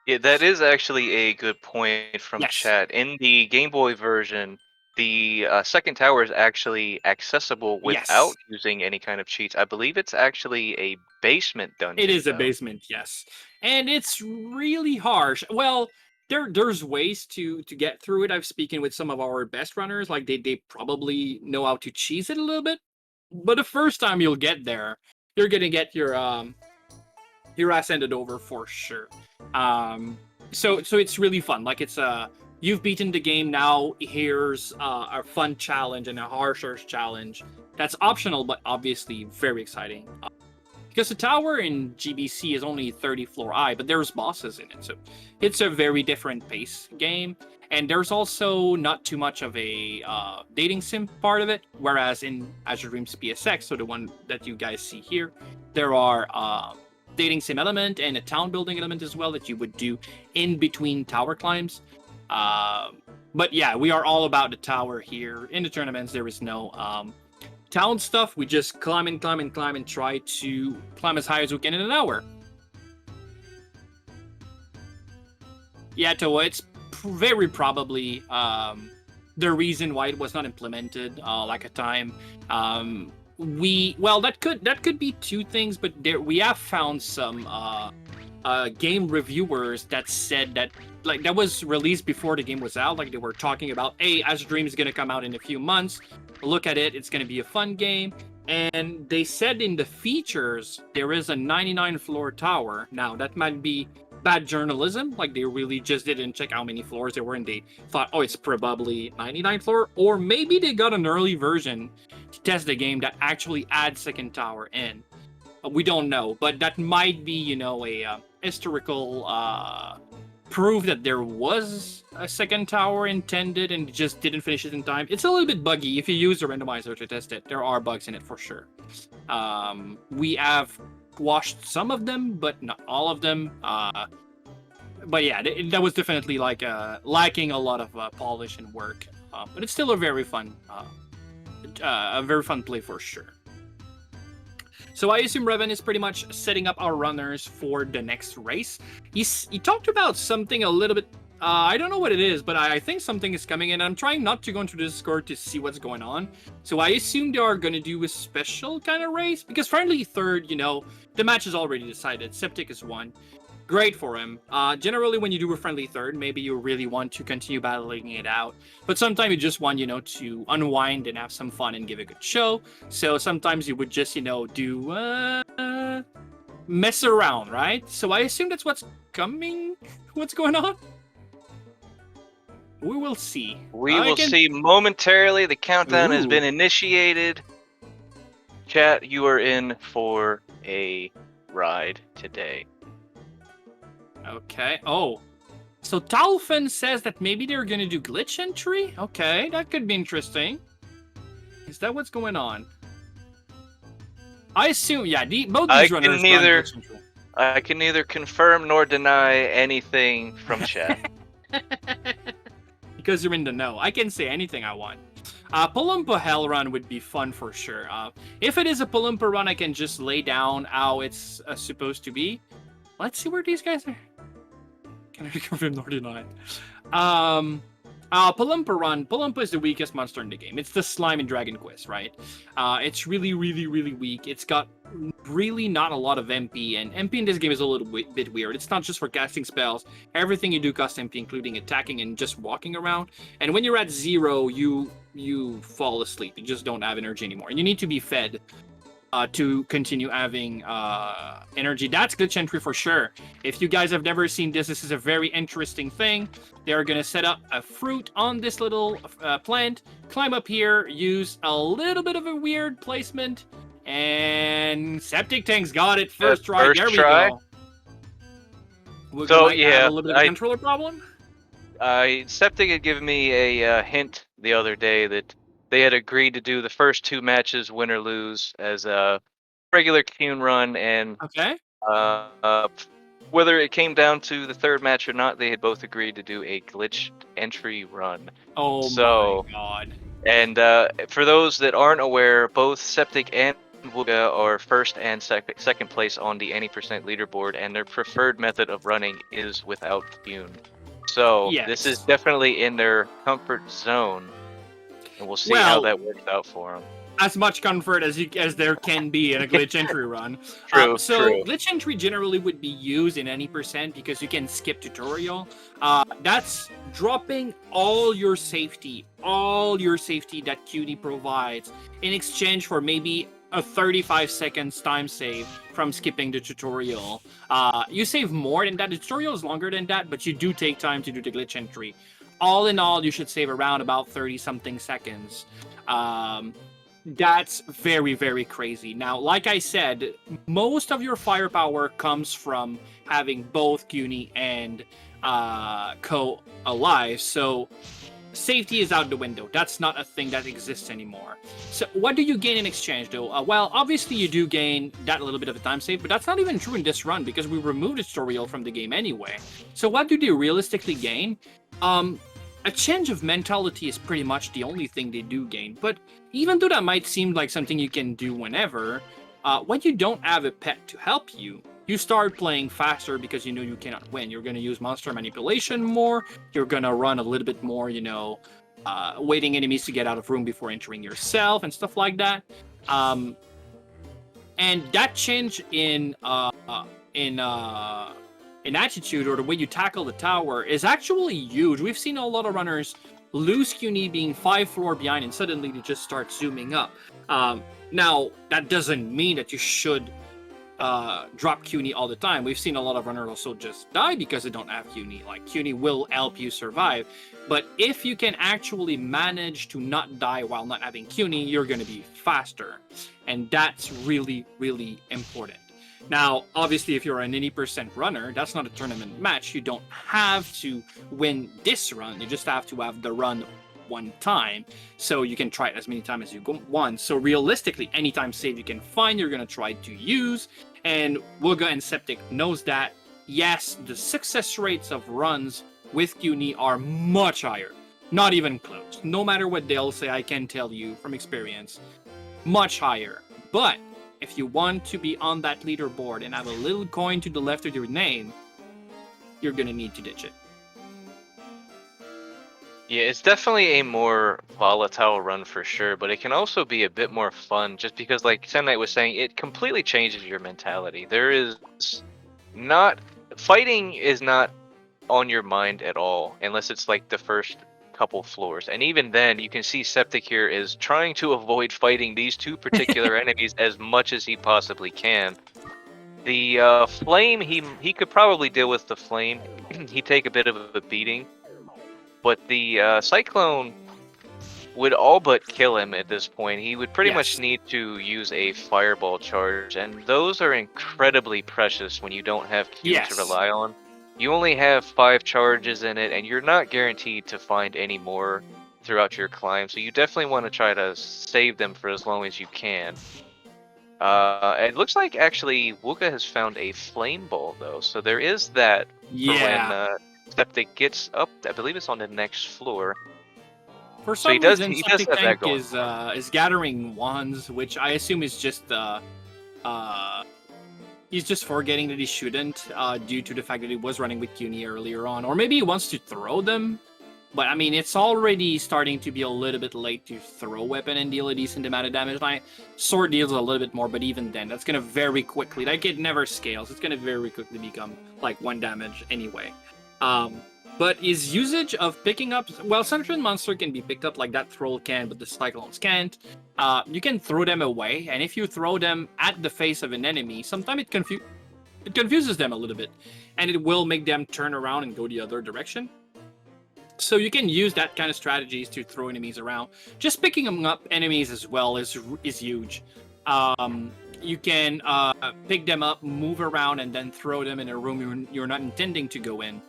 Yeah, that is actually a good point from yes, chat. In the Game Boy version, the second tower is actually accessible yes, without using any kind of cheats. I believe it's actually a basement it dungeon, is a though. basement, yes, and it's really harsh. Well, there's ways to get through it. I've spoken with some of our best runners, like they probably know how to cheese it a little bit. But the first time you'll get there, you're gonna get your ass ended over for sure. Um, so it's really fun. Like, it's you've beaten the game, now here's a fun challenge and a harsher challenge that's optional, but obviously very exciting. Because the tower in GBC is only 30 floor high, but there's bosses in it, so it's a very different pace game. And there's also not too much of a dating sim part of it, whereas in Azure Dreams PSX, so the one that you guys see here, there are dating sim element and a town building element as well that you would do in between tower climbs. But yeah, we are all about the tower here. In the tournaments, there is no town stuff. We just climb and climb and climb and try to climb as high as we can in an hour. Yeah, Toa, it's very probably the reason why it was not implemented like a time. That could be two things, but we have found some game reviewers that said that, like, that was released before the game was out. Like, they were talking about, hey, Azure Dream is gonna come out in a few months. Look at it; it's gonna be a fun game. And they said in the features there is a 99 floor tower. Now that might be bad journalism. Like, they really just didn't check how many floors there were, and they thought, oh, it's probably 99 floor, or maybe they got an early version to test the game that actually adds second tower in. We don't know, but that might be, a historical proof that there was a second tower intended and just didn't finish it in time. It's a little bit buggy if you use a randomizer to test it. There are bugs in it for sure. We have washed some of them, but not all of them. But yeah, that was definitely like lacking a lot of polish and work. But it's still a very fun play for sure. So I assume Revan is pretty much setting up our runners for the next race. He talked about something a little bit. I don't know what it is, but I think something is coming in. I'm trying not to go into the Discord to see what's going on. So I assume they are going to do a special kind of race. Because friendly third, the match is already decided. Septic is won. Great for him. Generally, when you do a friendly third, maybe you really want to continue battling it out. But sometimes you just want, to unwind and have some fun and give a good show. So sometimes you would just, do mess around, right? So I assume that's what's coming. What's going on? We will see. We will see momentarily. The countdown has Ooh. been initiated. Chat, you are in for a ride today. Okay. Oh. So Talfen says that maybe they're gonna do glitch entry? Okay, that could be interesting. Is that what's going on? I assume, yeah, both these runners run glitch entry. I can neither confirm nor deny anything from chat. Because you're in the know. I can say anything I want. Palumpa Hell run would be fun for sure. If it is a Palumpa run, I can just lay down how it's supposed to be. Let's see where these guys are. Can I confirm nor deny? Palumpa is the weakest monster in the game. It's the slime in Dragon Quest, right? It's really, really, really weak. It's got really not a lot of MP, and MP in this game is a little bit weird. It's not just for casting spells. Everything you do costs MP, including attacking and just walking around. And when you're at 0, you fall asleep. You just don't have energy anymore. And you need to be fed to continue having energy. That's glitch entry for sure. If you guys have never seen this, this is a very interesting thing. They're going to set up a fruit on this little plant, climb up here, use a little bit of a weird placement, and SepticTank's got it first try. First there we try. go. We're So, gonna have a little bit of a controller problem. Septic had given me a hint the other day that they had agreed to do the first 2 matches, win or lose, as a regular Qun run, and Okay. whether it came down to the 3rd match or not, they had both agreed to do a glitch entry run. Oh So, my god. And for those that aren't aware, both Septic and Wuggah are first and second place on the any percent leaderboard, and their preferred method of running is without Qun. So Yes. this is definitely in their comfort zone, and we'll see how that works out for them. As much comfort as there can be in a glitch entry run. True. Glitch entry generally would be used in any percent because you can skip tutorial. That's dropping all your safety that QD provides in exchange for maybe a 35 seconds time save from skipping the tutorial. You save more than that. The tutorial is longer than that, but you do take time to do the glitch entry. All in all, you should save around about 30-something seconds. That's very, very crazy. Now, like I said, most of your firepower comes from having both Quni and Ko alive, so safety is out the window. That's not a thing that exists anymore. So what do you gain in exchange, though? Well, obviously you do gain that little bit of a time save, but that's not even true in this run because we removed the tutorial from the game anyway. So what do they realistically gain? A change of mentality is pretty much the only thing they do gain, but even though that might seem like something you can do whenever, when you don't have a pet to help you, you start playing faster because you know you cannot win. You're going to use monster manipulation more, you're going to run a little bit more, waiting enemies to get out of room before entering yourself and stuff like that. And that change in attitude or the way you tackle the tower is actually huge. We've seen a lot of runners lose QNE being 5 floors behind and suddenly they just start zooming up. Now, that doesn't mean that you should drop QNE all the time. We've seen a lot of runners also just die because they don't have QNE. Like, QNE will help you survive. But if you can actually manage to not die while not having QNE, you're going to be faster. And that's really, really important. Now, obviously, if you're an 80% runner, that's not a tournament match. You don't have to win this run. You just have to have the run one time. So you can try it as many times as you want. So realistically, anytime save you can find, you're going to try to use. And Wuggah and Septic knows that. Yes, the success rates of runs with QNE are much higher. Not even close. No matter what they'll say, I can tell you from experience. Much higher. But if you want to be on that leaderboard and have a little coin to the left of your name, you're going to need to ditch it. Yeah, it's definitely a more volatile run for sure, but it can also be a bit more fun just because, like Sam Knight was saying, it completely changes your mentality. Fighting is not on your mind at all, unless it's like the first couple floors. And even then, you can see Septic here is trying to avoid fighting these 2 particular enemies as much as he possibly can. The flame, he could probably deal with the flame. He'd take a bit of a beating. But the Cyclone would all but kill him at this point. He would pretty much need to use a fireball charge, and those are incredibly precious when you don't have Q to rely on. You only have 5 charges in it, and you're not guaranteed to find any more throughout your climb, so you definitely want to try to save them for as long as you can. It looks like, actually, Wuggah has found a flame ball, though, so there is that for when Septic gets up. I believe it's on the next floor. For some reason, SepticTank is gathering wands, which I assume is just he's just forgetting that he shouldn't, due to the fact that he was running with CUNY earlier on. Or maybe he wants to throw them But I mean, it's already starting to be a little bit late to throw weapon and deal a decent amount of damage. Like, sword deals a little bit more, but even then, that's gonna very quickly, like, it never scales. It's gonna very quickly become like 1 damage anyway. But his usage of picking up, well, Centurion Monster can be picked up like that Troll can, but the Cyclones can't. You can throw them away, and if you throw them at the face of an enemy, sometimes it confuses them a little bit, and it will make them turn around and go the other direction. So you can use that kind of strategies to throw enemies around. Just picking them up enemies as well is huge. You can pick them up, move around, and then throw them in a room you're not intending to go in,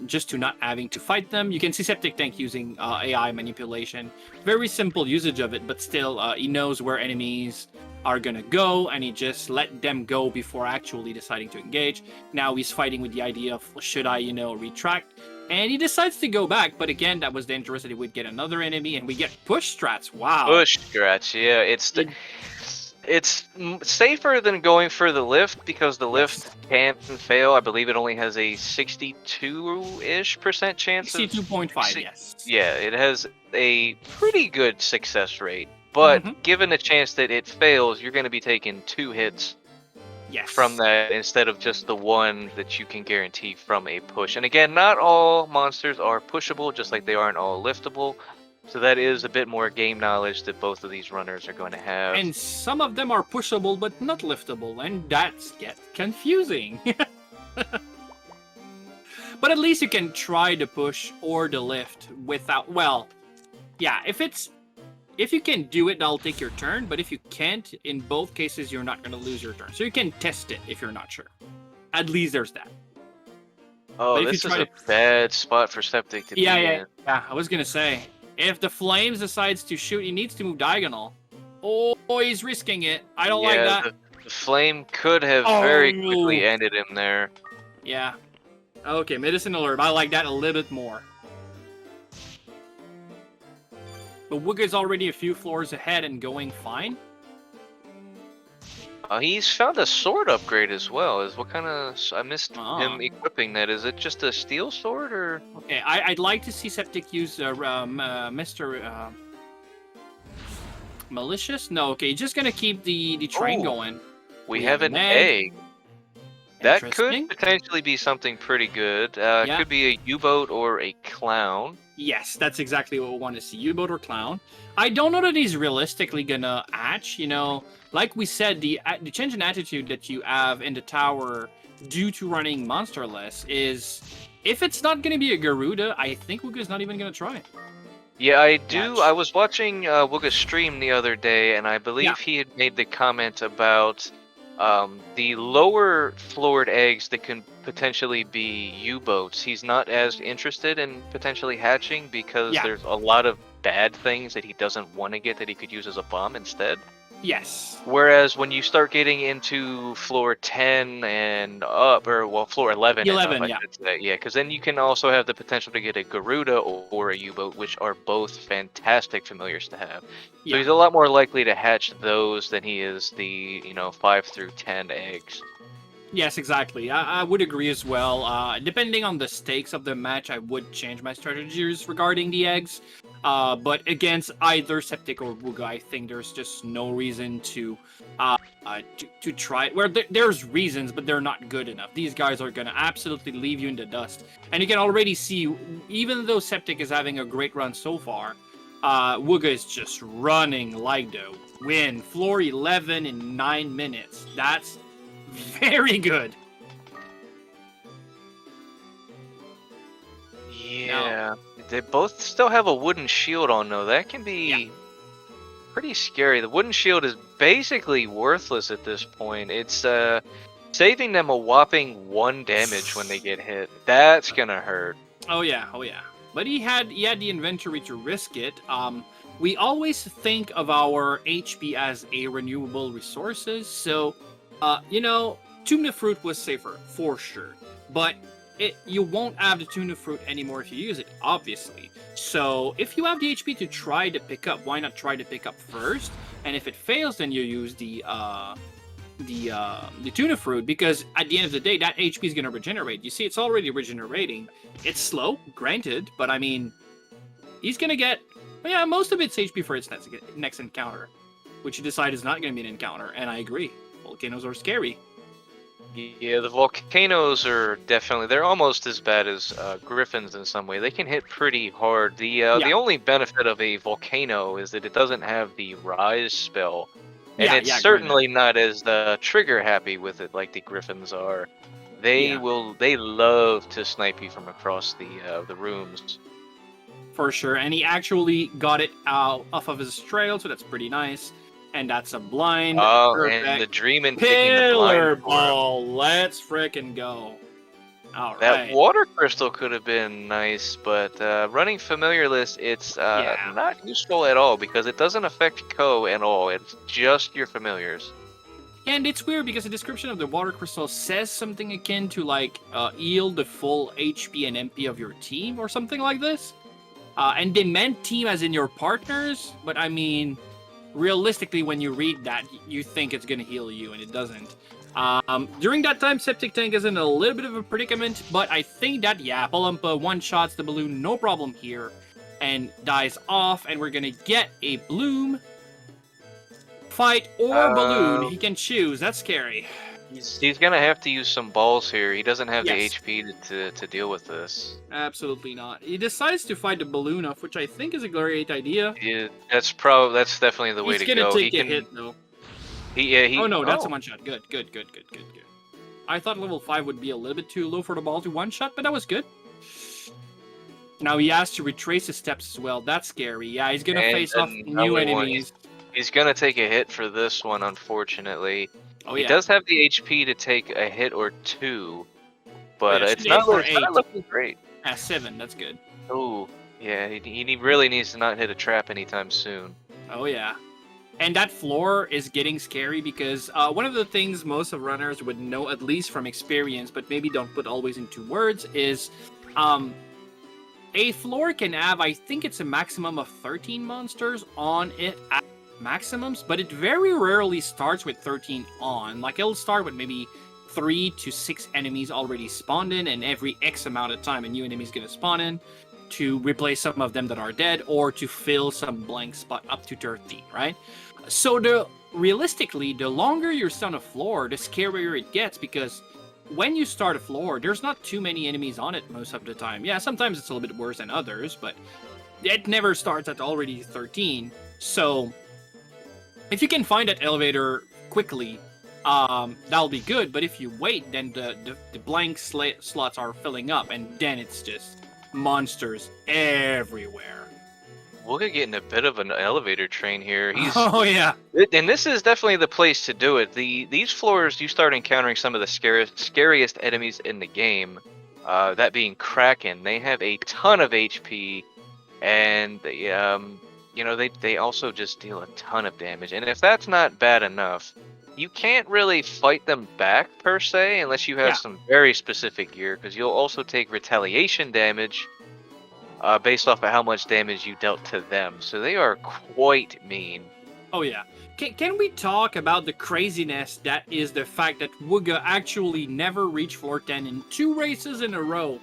just to not having to fight them. You can see SepticTank using AI manipulation. Very simple usage of it, but still, he knows where enemies are gonna go, and he just let them go before actually deciding to engage. Now he's fighting with the idea of, should I, retract? And he decides to go back, but again, that was dangerous that he would get another enemy, and we get push strats. Wow. Push strats, yeah. It's safer than going for the lift because the lift can't fail. I believe it only has a 62-ish% chance. 62.5, yes. Yeah, it has a pretty good success rate. But given the chance that it fails, you're going to be taking 2 hits from that instead of just the 1 that you can guarantee from a push. And again, not all monsters are pushable, just like they aren't all liftable. So that is a bit more game knowledge that both of these runners are going to have. And some of them are pushable but not liftable, and that's gets confusing. But at least you can try the push or the lift without, well, yeah, if you can do it, that'll take your turn, but if you can't, in both cases, you're not going to lose your turn. So you can test it if you're not sure. At least there's that. Oh, this is a bad spot for Septic to be in. Yeah, I was going to say. If the Flames decides to shoot, he needs to move diagonal. Oh, he's risking it. I don't like that. The Flame could have very quickly ended him there. Yeah. Okay, Medicinal Herb. I like that a little bit more. But Wuggah's already a few floors ahead and going fine. He's found a sword upgrade as well. What kind of... I missed him equipping that. Is it just a steel sword, or...? Okay, I'd like to see Septic use Mr. Malicious? No, okay, just gonna keep the train going. We have an egg. That could potentially be something pretty good. It could be a U-boat or a clown. Yes, that's exactly what we want to see. U-boat or clown. I don't know that he's realistically gonna hatch, Like we said, the change in attitude that you have in the tower due to running monsterless is, if it's not gonna be a Garuda, I think Wuggah's not even gonna try it. Yeah, I do. I was watching Wuggah stream the other day, and I believe he had made the comment about the lower floored eggs that can potentially be U-boats. He's not as interested in potentially hatching because there's a lot of bad things that he doesn't want to get that he could use as a bomb instead. Yes. Whereas when you start getting into floor 10 and up, or floor 11 and up, I should say, because then you can also have the potential to get a Garuda or a U-boat, which are both fantastic familiars to have. So he's a lot more likely to hatch those than he is the 5 through 10 eggs. Yes, exactly. I would agree as well. Depending on the stakes of the match, I would change my strategies regarding the eggs. But against either Septic or Wuggah, I think there's just no reason to try it. Where there's reasons, but they're not good enough. These guys are gonna absolutely leave you in the dust. And you can already see, even though Septic is having a great run so far, Wuggah is just running like the wind. Floor 11 in 9 minutes. That's very good. Yeah. They both still have a wooden shield on, though. That can be pretty scary. The wooden shield is basically worthless at this point. It's saving them a whopping 1 damage when they get hit. That's gonna hurt. Oh yeah. But he had the inventory to risk it. We always think of our HP as a renewable resources, so tuna fruit was safer for sure. But you won't have the tuna fruit anymore if you use it, obviously. So if you have the HP to try to pick up, why not try to pick up first? And if it fails, then you use the the tuna fruit, because at the end of the day, that HP is gonna regenerate. You see, it's already regenerating. It's slow, granted, but I mean, he's gonna get most of its HP for its next encounter, which you decide is not gonna be an encounter. And I agree, volcanoes are scary. Yeah, the volcanoes are they're almost as bad as griffins in some way. They can hit pretty hard. The only benefit of a volcano is that it doesn't have the rise spell. And it's certainly not as trigger happy with it like the griffins are. They love to snipe you from across the rooms. For sure, and he actually got it out off of his trail, so that's pretty nice. And that's a blind. Oh, perfect. And the dreaming Pillar ball. Let's frickin' go. All right. That water crystal could have been nice, but running familiarless, it's not useful at all because it doesn't affect Co at all. It's just your familiars. And it's weird because the description of the water crystal says something akin to like heal the full HP and MP of your team or something like this. And they meant team as in your partners, but I mean, realistically, when you read that, you think it's going to heal you, and it doesn't. During that time, SepticTank is in a little bit of a predicament, but I think that, Palumpa one-shots the balloon, no problem here, and dies off, and we're going to get a Bloom, fight, or Balloon. He can choose. That's scary. He's going to have to use some balls here. He doesn't have the HP to deal with this. Absolutely not. He decides to fight the balloon off, which I think is a great idea. Yeah, that's definitely the way to go. He's gonna take a hit though. Oh no, that's a one shot. Good. I thought level 5 would be a little bit too low for the ball to one shot, but that was good. Now he has to retrace his steps as well. That's scary. Yeah, he's gonna face off new enemies. He's gonna take a hit for this one, unfortunately. Oh, he does have the HP to take a hit or two, but it's not looking great. 7, that's good. Oh, yeah, he really needs to not hit a trap anytime soon. Oh, yeah. And that floor is getting scary because one of the things most of runners would know, at least from experience, but maybe don't put always into words, is a floor can have, I think it's a maximum of 13 monsters on it at maximums, but it very rarely starts with 13 on. Like, it'll start with maybe 3 to 6 enemies already spawned in, and every X amount of time a new enemy is going to spawn in to replace some of them that are dead or to fill some blank spot up to 13, right? So realistically, the longer you're on a floor, the scarier it gets, because when you start a floor, there's not too many enemies on it most of the time. Yeah, sometimes it's a little bit worse than others, but it never starts at already 13. So if you can find that elevator quickly, that'll be good. But if you wait, then the blank slots are filling up, and then it's just monsters everywhere. Wuggah getting a bit of an elevator train here. Oh yeah, and this is definitely the place to do it. These floors, you start encountering some of the scariest enemies in the game. That being Kraken. They have a ton of HP, and they also just deal a ton of damage. And if that's not bad enough, you can't really fight them back per se unless you have some very specific gear, because you'll also take retaliation damage based off of how much damage you dealt to them. So they are quite mean. Oh yeah. Can we talk about the craziness that is the fact that Wuggah actually never reached floor 10 in 2 races in a row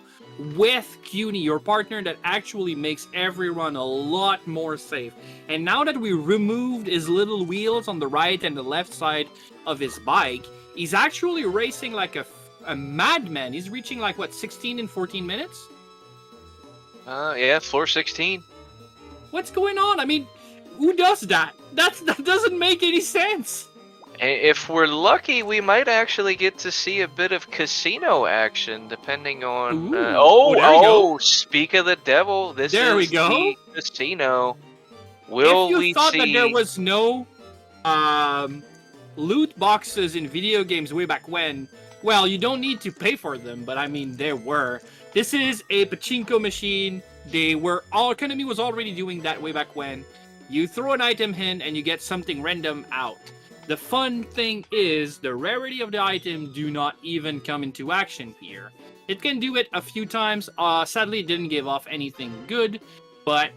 with CUNY, your partner that actually makes every run a lot more safe. And now that we removed his little wheels on the right and the left side of his bike, he's actually racing like a madman. He's reaching like, what, 16 in 14 minutes? Yeah, floor 16. What's going on? I mean, who does that? That doesn't make any sense. If we're lucky, we might actually get to see a bit of casino action, depending on. Speak of the devil! This is the casino. Will we see? If you thought that there was no loot boxes in video games way back when, well, you don't need to pay for them. But I mean, there were. This is a pachinko machine. Konami was already doing that way back when. You throw an item in and you get something random out. The fun thing is the rarity of the item do not even come into action here. It can do it a few times. Sadly, it didn't give off anything good, but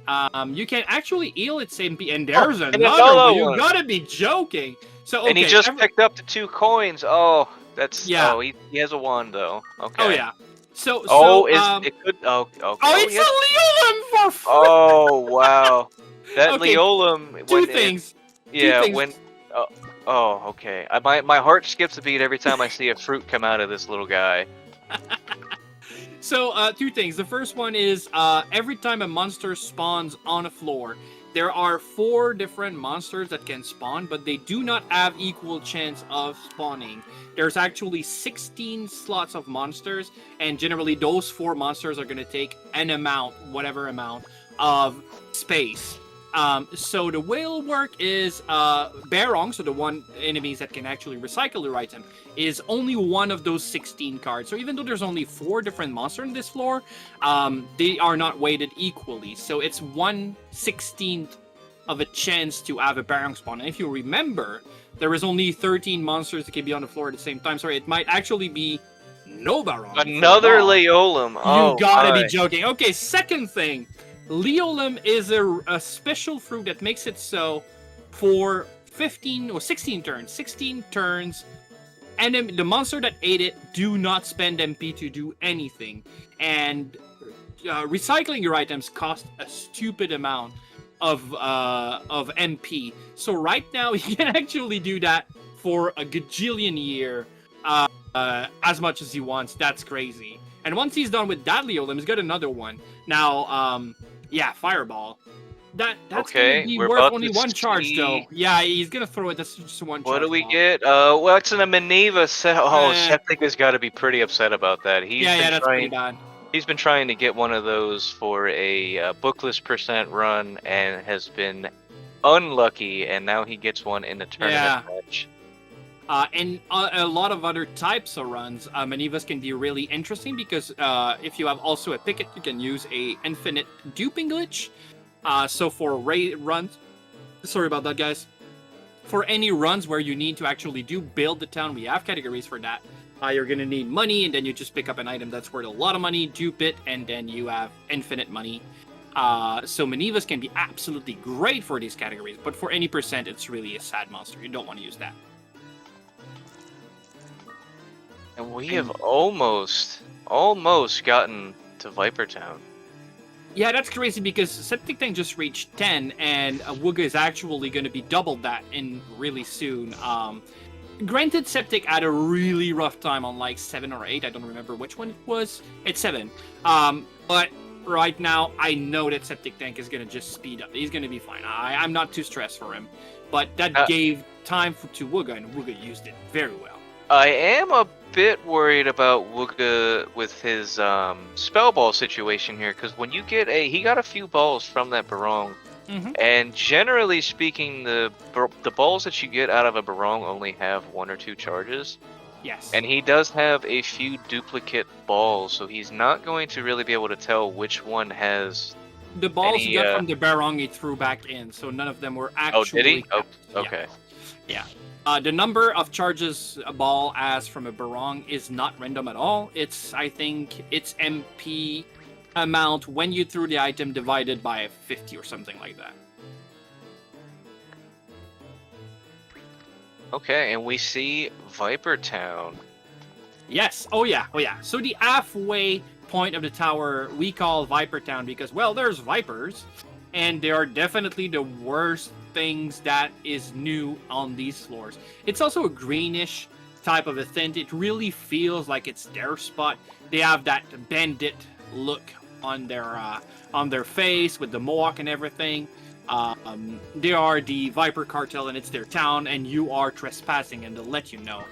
you can actually heal its MP. And there's another one. You gotta be joking. So And he okay, just picked up the 2 coins. Oh, that's yeah. oh he has a wand though. Okay. Oh yeah. So Oh, so is it could oh okay. oh, Oh, it's he has. a Leolum for free. Oh wow. That Okay, Leolum two when it things. Two yeah things. when oh, oh okay. My heart skips a beat every time I see a fruit come out of this little guy. So, two things. The first one is every time a monster spawns on a floor, there are 4 different monsters that can spawn, but they do not have equal chance of spawning. There's actually 16 slots of monsters, and generally those 4 monsters are going to take an amount, whatever amount, of space. So the way it'll work is Barong, so the one enemies that can actually recycle your item, is only one of those 16 cards. So even though there's only 4 different monsters on this floor, they are not weighted equally. So it's 1/16th of a chance to have a Barong spawn. And if you remember, there is only 13 monsters that can be on the floor at the same time. Sorry, it might actually be no Barong. Another Leolum. You Oh gotta be my. joking. Okay, second thing. Leolum is a special fruit that makes it so for 15 or 16 turns. 16 turns, and the monster that ate it do not spend MP to do anything. And recycling your items cost a stupid amount of MP. So right now you can actually do that for a gajillion year, as much as he wants. That's crazy. And once he's done with that Leolum, he's got another one. Now, yeah, Fireball. That's Okay, gonna be we're worth about only to 1 charge, though. see. Yeah, he's gonna throw it. That's just 1 charge. What do we ball. get? What's in a Maneva set? Oh, Eh, Septic has got to be pretty upset about that. yeah, that's pretty bad. He's been trying to get one of those for a bookless percent run and has been unlucky, and now he gets one in the tournament match. And a lot of other types of runs, Manivas can be really interesting because if you have also a picket, you can use a infinite duping glitch. So for runs, sorry about that, guys. For any runs where you need to actually build the town, we have categories for that. You're gonna need money, and then you just pick up an item that's worth a lot of money, dupe it, and then you have infinite money. So Manivas can be absolutely great for these categories, but for any percent, it's really a sad monster. You don't want to use that. And we have almost gotten to Viper Town. Yeah, that's crazy because SepticTank just reached 10, and Wuggah is actually going to be double that in really soon. Granted, Septic had a really rough time on like 7 or 8. I don't remember which one it was. It's 7. But right now, I know that SepticTank is going to just speed up. He's going to be fine. I'm not too stressed for him. But that gave time to Wuggah, and Wuggah used it very well. I am a bit worried about Wuggah with his spell ball situation here, because when you get he got a few balls from that Barong, and generally speaking, the balls that you get out of a Barong only have 1 or 2 charges. Yes. And he does have a few duplicate balls, so he's not going to really be able to tell which one has. The balls he got from the Barong he threw back in, so none of them were actually. Oh, did he? Oh, okay. Yeah. The number of charges a ball has from a Barong is not random at all. I think it's MP amount when you threw the item divided by 50 or something like that. Okay, and we see Viper Town. Yes. Oh yeah. So the halfway point of the tower we call Viper Town because, well, there's vipers, and they are definitely the worst things that is new on these floors. It's also a greenish type of a tint. It really feels like it's their spot. They have that bandit look on their face with the mohawk and everything. They are the Viper Cartel, and it's their town, and you are trespassing, and they'll let you know.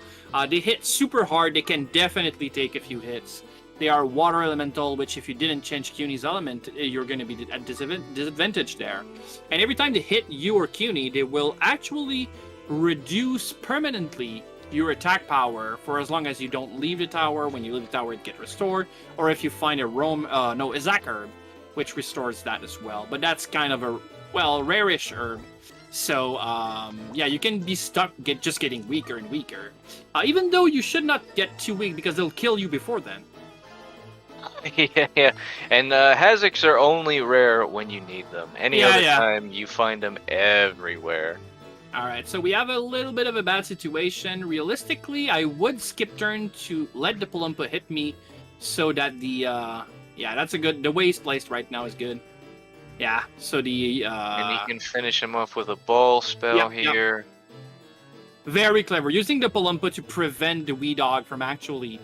They hit super hard. They can definitely take a few hits. They are water elemental, which if you didn't change CUNY's element, you're going to be at disadvantage there. And every time they hit you or CUNY, they will actually reduce permanently your attack power for as long as you don't leave the tower. When you leave the tower, it gets restored. Or if you find a Zac herb, which restores that as well. But that's kind of a, well, rare-ish herb. So, yeah, you can be stuck just getting weaker and weaker. Even though you should not get too weak because they'll kill you before then. Yeah, and Haziks are only rare when you need them. Any other time, you find them everywhere. All right, so we have a little bit of a bad situation. Realistically, I would skip turn to let the Palumpa hit me so that the, yeah, that's a good, the way he's placed right now is good. Yeah, so the, And you can finish him off with a ball spell Yep, yep. here. Very clever. Using the Palumpa to prevent the wee dog from actually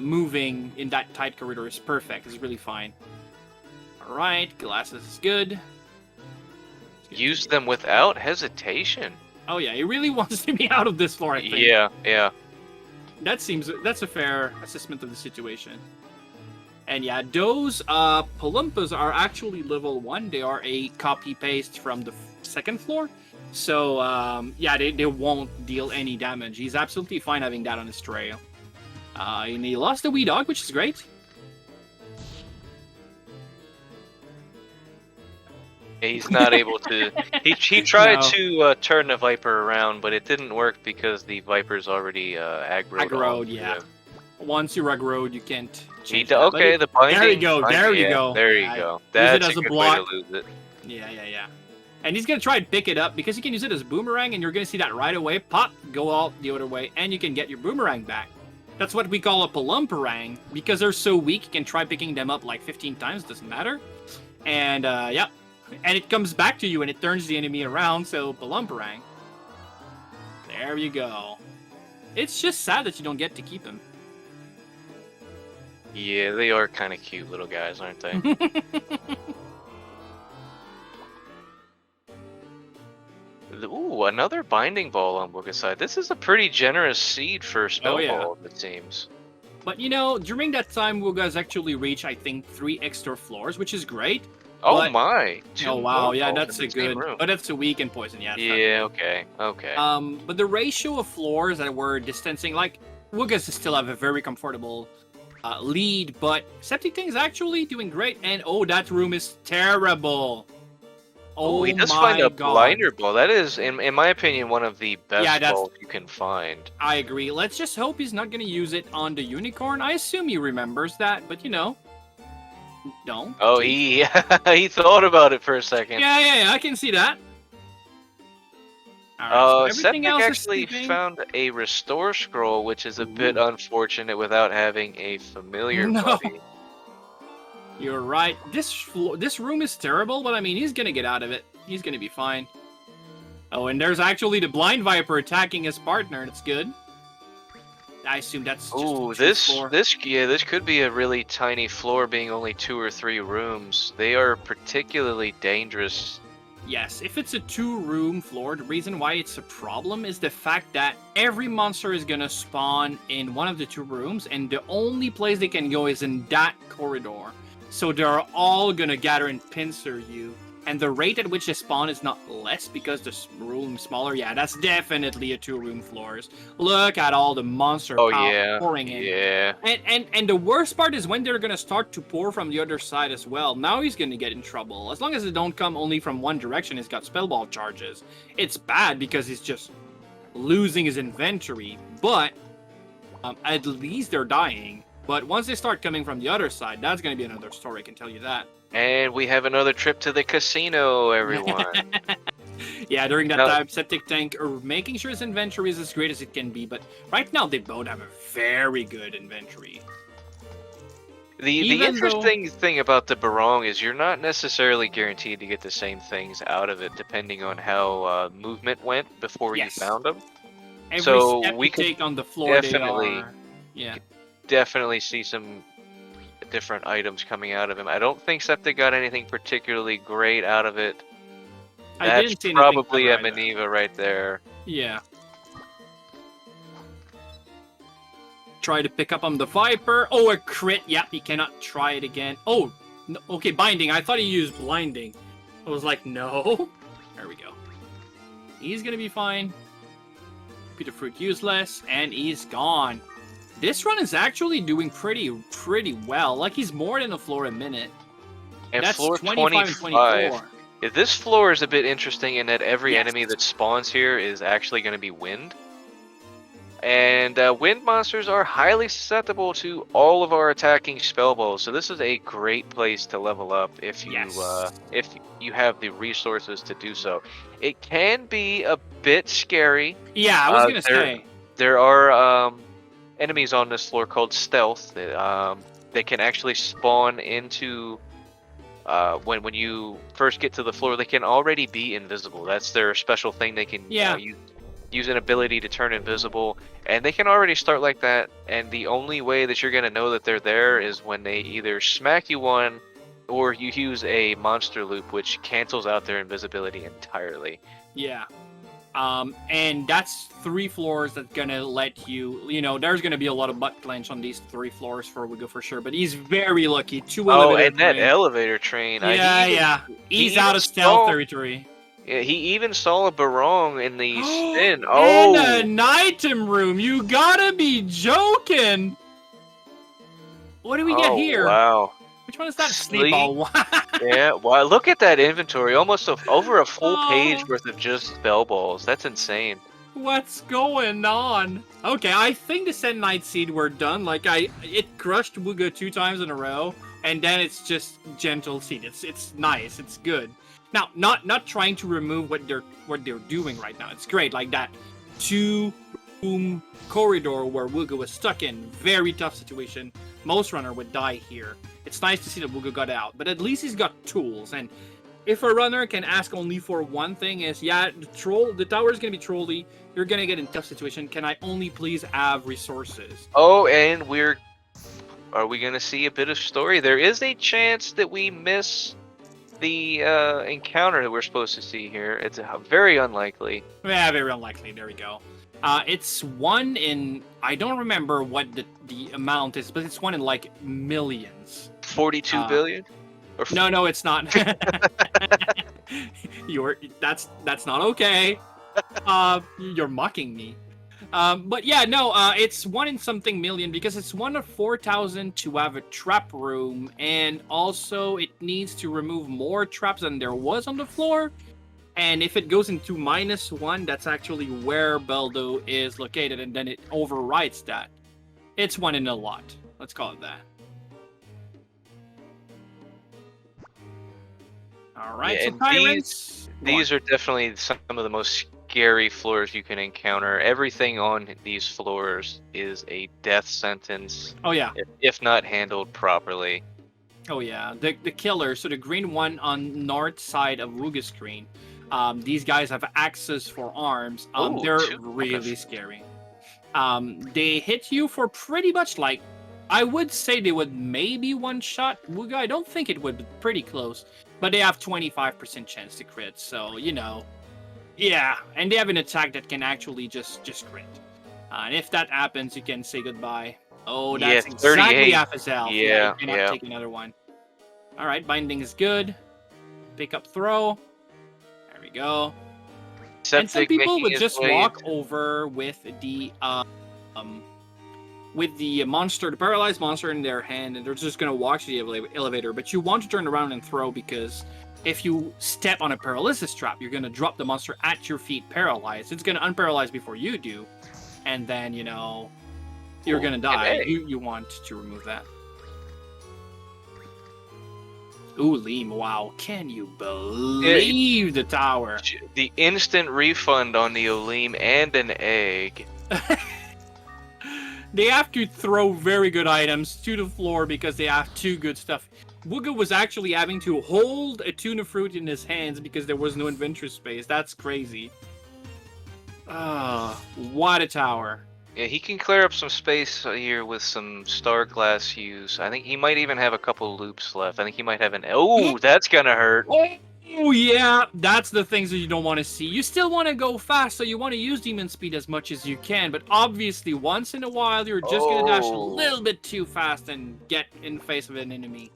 moving in that tight corridor is perfect. It's really fine. All right, glasses is good. Use them without hesitation. Oh yeah, he really wants to be out of this floor, I think. Yeah, yeah. That's a fair assessment of the situation. And yeah, those Palumpas are actually level 1. They are a copy-paste from the second floor. So, yeah, they won't deal any damage. He's absolutely fine having that on his trail. And he lost the wee dog, which is great. He's not able to. He tried No. to turn the Viper around, but it didn't work because the Viper's already aggroed. Aggroed, yeah. Once you're aggroed, you can't change He, that. But okay, the binding. there you go, there you yeah, go. There you Yeah, go. use it That's as a a good block. way to lose it. Yeah. And he's going to try and pick it up because you can use it as a boomerang, and you're going to see that right away. Pop, go all the other way, and you can get your boomerang back. That's what we call a Palumparang. Because they're so weak, you can try picking them up like 15 times, doesn't matter. And, yeah. And it comes back to you, and it turns the enemy around, so Palumparang. There you go. It's just sad that you don't get to keep him. Yeah, they are kind of cute little guys, aren't they? Ooh, another binding ball on Wuggah side. This is a pretty generous seed for spell yeah. ball, it seems. But you know, during that time, Wuggah's actually reached, I think, 3 extra floors, which is great. Oh But- my! Oh wow, yeah, balls that's in a the same good. room. But that's a weak and poison, yeah. it's not Yeah, okay, okay. But the ratio of floors that we're distancing, like, Wuggahs still have a very comfortable lead, but SepticTank is actually doing great. And oh, that room is terrible. Oh he does my find a god. blinder ball. That is, in my opinion, one of the best Yeah, that's- balls you can find. I agree. Let's just hope he's not gonna use it on the unicorn. I assume he remembers that, but you know, don't. Oh, he he thought about it for a second. Yeah, I can see that. Alright, so everything Septic else is actually sleeping. found a restore scroll, which is a bit unfortunate without having a familiar No. buddy. You're right. This room is terrible, but I mean, he's gonna get out of it. He's gonna be fine. Oh, and there's actually the blind viper attacking his partner. That's good. I assume that's just Ooh, a true floor. this could be a really tiny floor, being only 2 or 3 rooms. They are particularly dangerous. Yes, if it's a 2-room floor, the reason why it's a problem is the fact that every monster is gonna spawn in one of the 2 rooms, and the only place they can go is in that corridor. So they're all gonna gather and pincer you. And the rate at which they spawn is not less because the room is smaller. Yeah, that's definitely a 2-room floors. Look at all the monster Oh power yeah, pouring in. yeah. And the worst part is when they're gonna start to pour from the other side as well. Now he's gonna get in trouble. As long as they don't come only from one direction, he's got spellball charges. It's bad because he's just losing his inventory. But at least they're dying. But once they start coming from the other side, that's gonna be another story, I can tell you that. And we have another trip to the casino, everyone. Yeah, during that Now- time, SepticTank are making sure his inventory is as great as it can be, but right now they both have a very good inventory. The Even interesting thing about the barong is you're not necessarily guaranteed to get the same things out of it, depending on how movement went before Yes. you found them. Every So step we you could take on the floor, definitely- they are... Yeah. Definitely see some different items coming out of him. I don't think Septic got anything particularly great out of it. I That's didn't see anything probably a clever either. Maneva right there. Yeah. Try to pick up on the Viper. Oh, a crit. Yep, he cannot try it again. Oh, no, okay, binding. I thought he used blinding. I was like, no. There we go. He's gonna be fine. Peter Fruit useless, and he's gone. This run is actually doing pretty well. Like, he's more than a floor a minute. And That's floor 25 and 25. 24. This floor is a bit interesting in that every Yes. enemy that spawns here is actually going to be wind. And wind monsters are highly susceptible to all of our attacking spell balls, so this is a great place to level up if Yes. you have the resources to do so. It can be a bit scary. Yeah, I was gonna There say. there are enemies on this floor called stealth. They can actually spawn into when you first get to the floor. They can already be invisible. That's their special thing. They can Yeah. use an ability to turn invisible, and they can already start like that. And the only way that you're gonna know that they're there is when they either smack you one, or you use a monster loop, which cancels out their invisibility entirely. Yeah. And that's 3 floors that's gonna let you, there's gonna be a lot of butt clench on these 3 floors for Wuggah for sure, but he's very lucky. 2 Oh, elevator and that train. elevator train. Yeah, yeah. He's out of stealth territory. Yeah, he even saw a barong in the spin. And Oh, an item room. You gotta be joking. What do we get oh here? wow. Which one is that? Sleep. Sleep. Yeah, wow, look at that inventory. Almost over a full page Oh. worth of just spell balls. That's insane. What's going on? Okay, I think the Send Night Seed we're done. Like it crushed Wuggah 2 times in a row, and then it's just gentle seed. It's nice. It's good. Now, not trying to remove what they're doing right now. It's great, like that 2-room corridor where Wuggah was stuck in. Very tough situation. Most runner would die here. It's nice to see that Wuggah got out, but at least he's got tools. And if a runner can ask only for one thing is, yeah, the tower is gonna be trolly. You're gonna get in tough situation. Can I only please have resources? Oh, and are we gonna see a bit of story? There is a chance that we miss the encounter that we're supposed to see here. It's very unlikely. Yeah, very unlikely. There we go. It's 1 in, I don't remember what the amount is, but it's 1 in like millions. 42 billion? Or No, it's not. That's not okay. You're mocking me. But yeah, no, it's 1 in something million because it's 1 of 4,000 to have a trap room, and also it needs to remove more traps than there was on the floor. And if it goes into -1, that's actually where Beldo is located, and then it overwrites that. It's 1 in a lot. Let's call it that. All right, Yeah, so and tyrants. these are definitely some of the most scary floors you can encounter. Everything on these floors is a death sentence. Oh yeah. If not handled properly. Oh yeah. The killer. So the green one on north side of Wuggah screen. These guys have axes for arms. Ooh, They're 2 really scary. They hit you for pretty much like, I would say they would maybe one-shot Wuggah. I don't think it would, but pretty close. But they have 25% chance to crit, so, yeah. And they have an attack that can actually just crit. And if that happens, you can say goodbye. Oh, that's exactly half his health. Yeah, you cannot take another one. All right, binding is good. Pick up throw. There we go. And some people would just walk over with the monster, the paralyzed monster in their hand, and they're just gonna walk to the elevator. But you want to turn around and throw, because if you step on a paralysis trap, you're gonna drop the monster at your feet paralyzed. It's gonna unparalyze before you do, and then you're gonna die. You want to remove that. Ooh, Liam, wow. Can you believe the tower? The instant refund on the Olim and an egg. They have to throw very good items to the floor because they have 2 good stuff. Wuggah was actually having to hold a tuna fruit in his hands because there was no inventory space. That's crazy. What a tower. Yeah, he can clear up some space here with some star glass use. I think he might even have a couple loops left. I think he might have an... Oh, that's gonna hurt. Oh, yeah. That's the things that you don't want to see. You still want to go fast, so you want to use demon speed as much as you can. But obviously, once in a while, you're just going to dash a little bit too fast and get in the face of an enemy.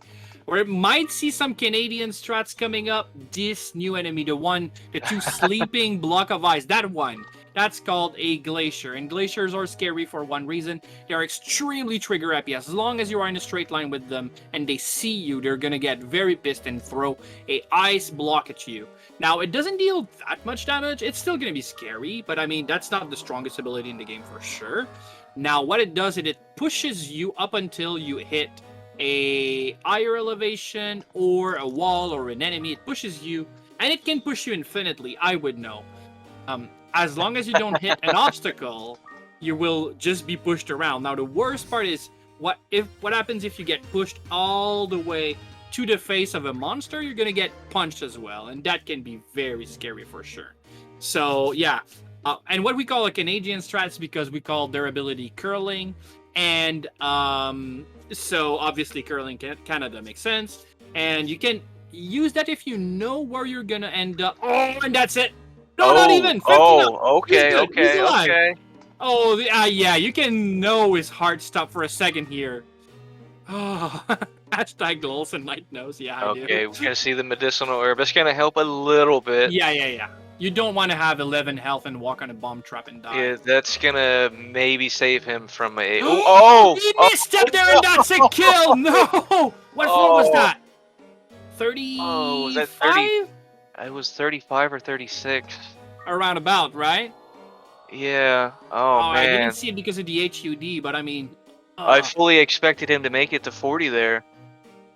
Or it might see some Canadian strats coming up. This new enemy, the 2 sleeping block of ice, that one. That's called a glacier, and glaciers are scary for one reason. They're extremely trigger happy. As long as you are in a straight line with them and they see you, they're gonna get very pissed and throw a ice block at you. Now, it doesn't deal that much damage. It's still going to be scary, but I mean, that's not the strongest ability in the game for sure. Now, what it does is it pushes you up until you hit a higher elevation or a wall or an enemy. It pushes you, and it can push you infinitely, I would know. As long as you don't hit an obstacle, you will just be pushed around. Now, the worst part is what happens if you get pushed all the way to the face of a monster? You're gonna get punched as well, and that can be very scary for sure. So yeah, and what we call a Canadian strats because we call their ability curling, and so obviously curling Canada makes sense, and you can use that if you know where you're gonna end up. Oh, and that's it. No, not even. 50 okay, He's good. okay, He's alive. okay. Oh, yeah, you can know his heart stop for a second here. Oh, hashtag goals and night knows. Yeah, I do. Okay, we're gonna see the medicinal herb. It's gonna help a little bit. Yeah. You don't want to have 11 health and walk on a bomb trap and die. Yeah, that's gonna maybe save him from a. He misstepped there and that's a kill! No! What floor was that? 35? Oh, was that 30? I was 35 or 36. Around about, right? Yeah. Oh, man. I didn't see it because of the HUD, but I mean... I fully expected him to make it to 40 there.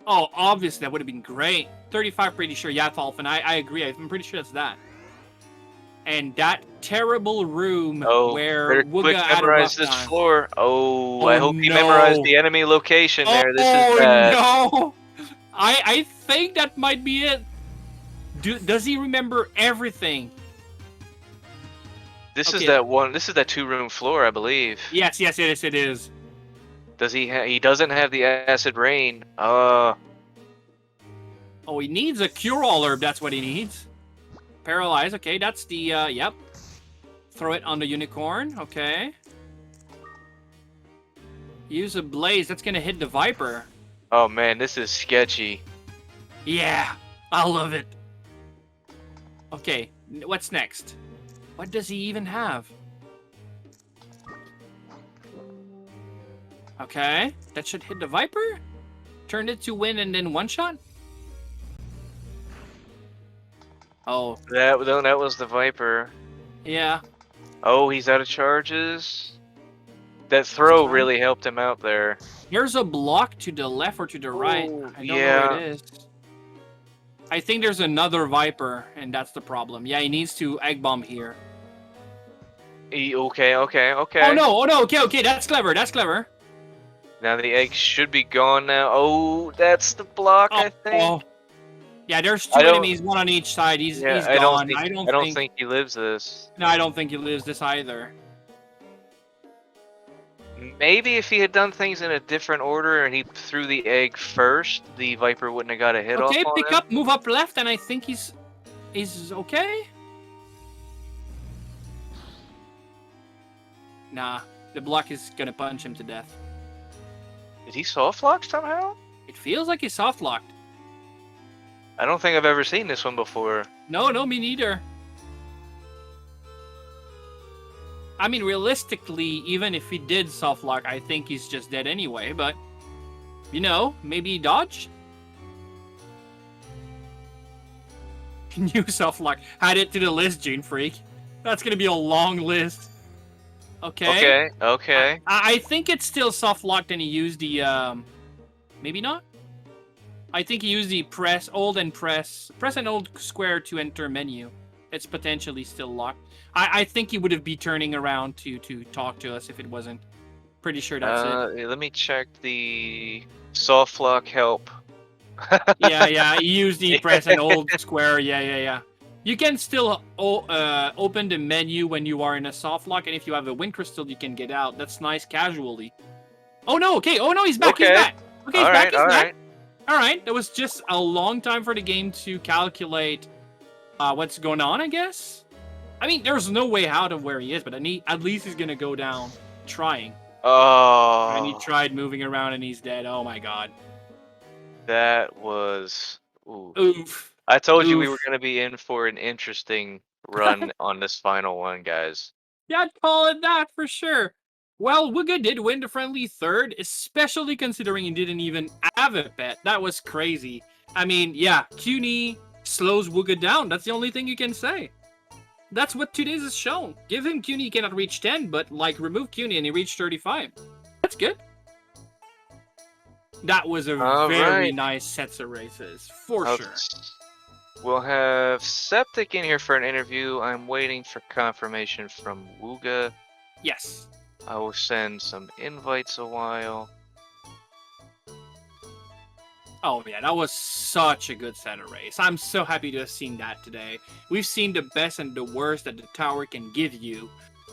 Oh, obviously, that would have been great. 35, pretty sure. Yeah, Thalfin, I agree. I'm pretty sure that's that. And that terrible room where Wuggah had memorize this time. floor. Oh, I hope he memorized the enemy location there. This is bad. No! I think that might be it. Does he remember everything? This is that one. This is that 2-room floor, I believe. Yes, it is. Does he? He doesn't have the acid rain. Oh, he needs a cure-all herb. That's what he needs. Paralyze. Okay, that's the yep. Throw it on the unicorn. Okay. Use a blaze. That's gonna hit the viper. Oh man, this is sketchy. Yeah, I love it. Okay, what's next? What does he even have? Okay, that should hit the viper. Turn it to win and then one shot. Oh, that was the viper. Yeah. Oh, he's out of charges. That throw really helped him out there. There's a block to the left or to the right. I don't know where it is. I think there's another viper, and that's the problem. Yeah, he needs to egg bomb here. Okay. Oh no, okay, that's clever. Now the egg should be gone now. Oh, that's the block, I think. Oh. Yeah, there's 2 enemies, one on each side. He's gone. I don't think he lives this. No, I don't think he lives this either. Maybe if he had done things in a different order and he threw the egg first, the viper wouldn't have got a hit off on him. Okay, pick up, move up left, and I think he's okay. Nah, the block is gonna punch him to death. Is he soft locked somehow? It feels like he's soft locked. I don't think I've ever seen this one before. No, me neither. I mean, realistically, even if he did soft lock, I think he's just dead anyway, but... You know, maybe he dodged? New soft lock. Add it to the list, Gene Freak. That's gonna be a long list. Okay. I think it's still soft locked and he used the, maybe not? I think he used the press and hold square to enter menu. It's potentially still locked. I think he would have been turning around to talk to us if it wasn't. Pretty sure that's it. Let me check the soft lock help. yeah, he used the press and hold square. Yeah. You can still open the menu when you are in a soft lock, and if you have a wind crystal, you can get out. That's nice casually. Oh no, okay. Oh no, he's back. Okay. He's back. Okay, he's back. He's back. All right. That was just a long time for the game to calculate what's going on, I guess. I mean, there's no way out of where he is, but at least he's gonna go down trying. Oh. And he tried moving around, and he's dead. Oh my god. That was... Oof. I told you we were going to be in for an interesting run on this final one, guys. Yeah, I'd call it that for sure. Well, Wuggah did win the friendly third, especially considering he didn't even have a pet. That was crazy. I mean, yeah, CUNY, slows Wuggah down. That's the only thing you can say. That's what 2 days has shown. Give him CUNY, he cannot reach 10, but like remove CUNY and he reached 35. That's good. That was a All very right. nice sets of races, for sure. We'll have Septic in here for an interview. I'm waiting for confirmation from Wuggah. Yes. I will send some invites a while. Oh yeah, that was such a good set of race. I'm so happy to have seen that today. We've seen the best and the worst that the tower can give you,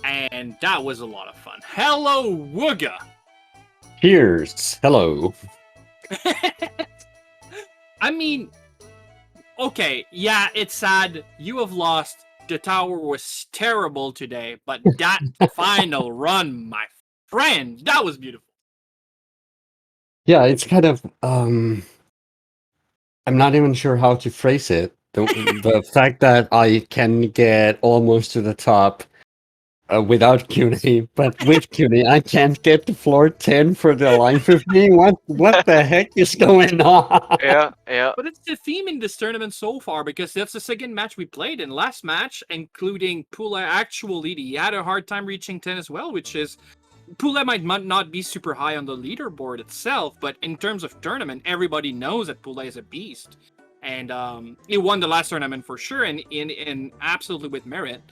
and that was a lot of fun. Hello, Wuggah! Cheers. Hello. I mean, okay, yeah, it's sad. You have lost. The tower was terrible today, but that final run, my friend, that was beautiful. Yeah, it's kind of I'm not even sure how to phrase it. The fact that I can get almost to the top without CUNY, but with CUNY I can't get to floor 10 for the life of me. What the heck is going on? Yeah, yeah. But it's the theme in this tournament so far because that's the second match we played. And last match, including Pula, actually, he had a hard time reaching 10 as well, which is Pula might not be super high on the leaderboard itself, but in terms of tournament, everybody knows that Pula is a beast. And he won the last tournament for sure, and in absolutely with merit.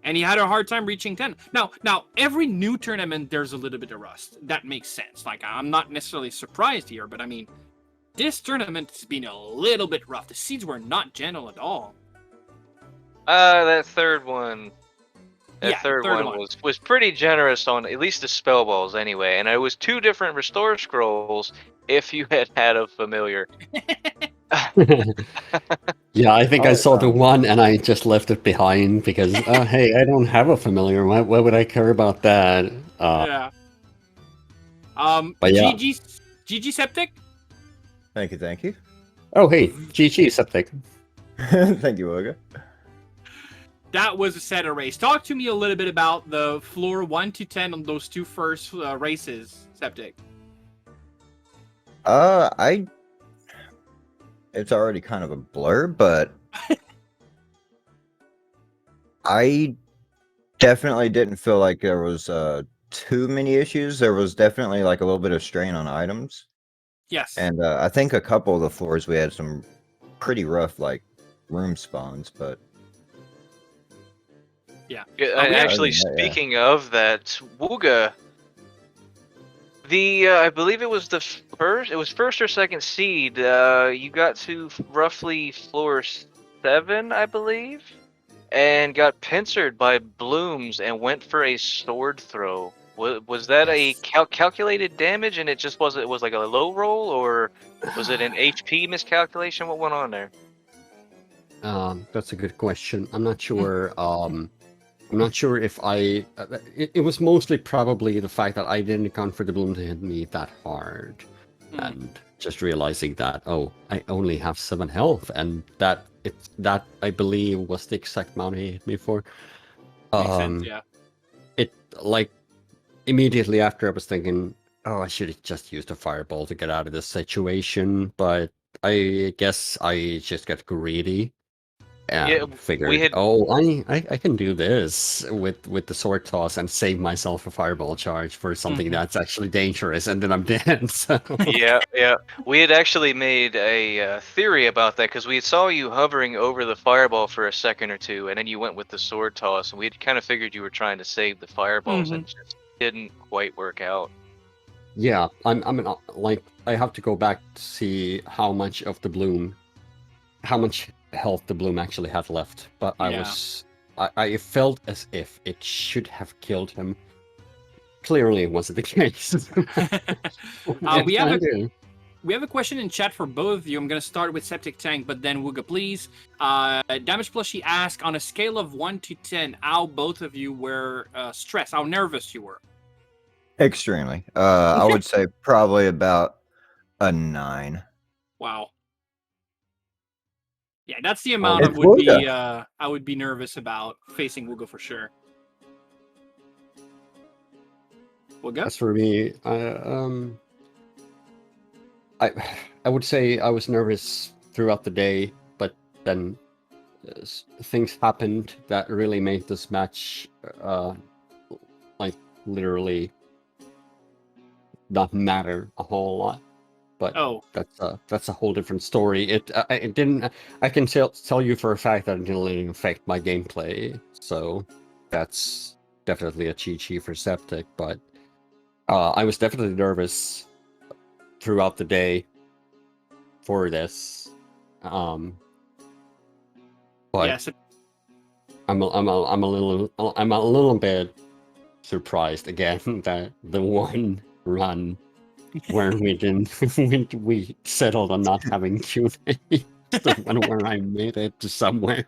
And he had a hard time reaching 10. Now, every new tournament, there's a little bit of rust. That makes sense. Like, I'm not necessarily surprised here, but I mean, this tournament has been a little bit rough. The seeds were not gentle at all. That third one. Yeah, Third one was pretty generous on at least the spell balls anyway, and it was 2 different restore scrolls if you had a familiar. Yeah, I think I saw the one and I just left it behind because hey, I don't have a familiar. Why would I care about that? Yeah. But yeah. GG Septic? Thank you. Oh hey, GG Septic. Thank you, Wuggah. That was a set of race. Talk to me a little bit about the floor 1 to 10 on those 2 first races, Septic. It's already kind of a blur, but I definitely didn't feel like there was too many issues. There was definitely like a little bit of strain on items. Yes. And I think a couple of the floors we had some pretty rough like room spawns, but yeah. Actually, speaking of that, Wuggah, I believe it was first or second seed. You got to roughly floor 7, I believe, and got pincered by blooms and went for a sword throw. Was that a calculated damage and it was like a low roll, or was it an HP miscalculation? What went on there? That's a good question. I'm not sure. I'm not sure if it was mostly probably the fact that I didn't account for the bloom to hit me that hard. And just realizing that, oh, I only have 7 health, and that I believe was the exact amount he hit me for. Makes sense, yeah. It, like, immediately after I was thinking, oh, I should have just used a fireball to get out of this situation, but I guess I just got greedy. And figured, I can do this with the sword toss and save myself a fireball charge for something that's actually dangerous, and then I'm dead. So. Yeah. We had actually made a theory about that because we saw you hovering over the fireball for a second or two, and then you went with the sword toss, and we had kind of figured you were trying to save the fireballs, and it just didn't quite work out. Yeah, I have to go back to see how much of the bloom, how much health the bloom actually had left, but I felt as if it should have killed him. Clearly it wasn't the case. We have a question in chat for both of you. I'm going to start with SepticTank, but then Wuggah, please. Damage Plushie asked, on a scale of 1 to 10, how both of you were stressed, how nervous you were. Extremely. I would say probably about a 9. Wow. Yeah, that's the amount I would be nervous about facing Wuggah for sure. Wuggah? As for me, I would say I was nervous throughout the day, but then things happened that really made this match like literally not matter a whole lot. But Oh, that's a whole different story. It didn't. I can tell you for a fact that it didn't affect my gameplay. So that's definitely a cheat sheet for Septic. But I was definitely nervous throughout the day for this. But yes. I'm a little bit surprised again that the one run where we didn't we settled on not having Q&A, the one where I made it to somewhere.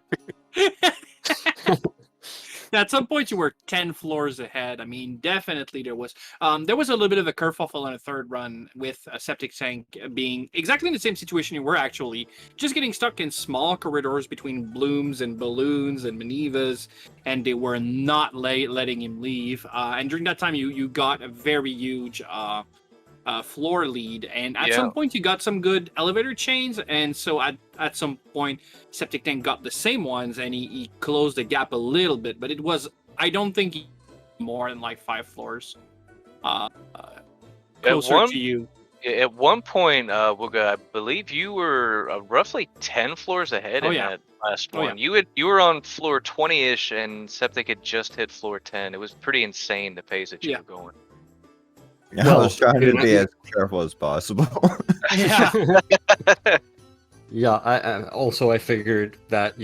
At some point, you were 10 floors ahead. I mean, definitely there was a little bit of a kerfuffle on a third run with a SepticTank being exactly in the same situation you were actually, just getting stuck in small corridors between blooms and balloons and manivas, and they were not letting him leave. And during that time, you got a very huge floor lead, and at Yeah. some point you got some good elevator chains, and so at some point SepticTank got the same ones, and he closed the gap a little bit, but it was, I don't think more than like 5 floors closer to you. At one point, Wuggah, I believe you were roughly 10 floors ahead Oh, in yeah. that last Oh, yeah. one. You were on floor 20-ish, and Septic had just hit floor 10. It was pretty insane the pace that you Yeah. were going. I Well, was trying to you know- be as careful as possible. Yeah. Yeah, I figured that,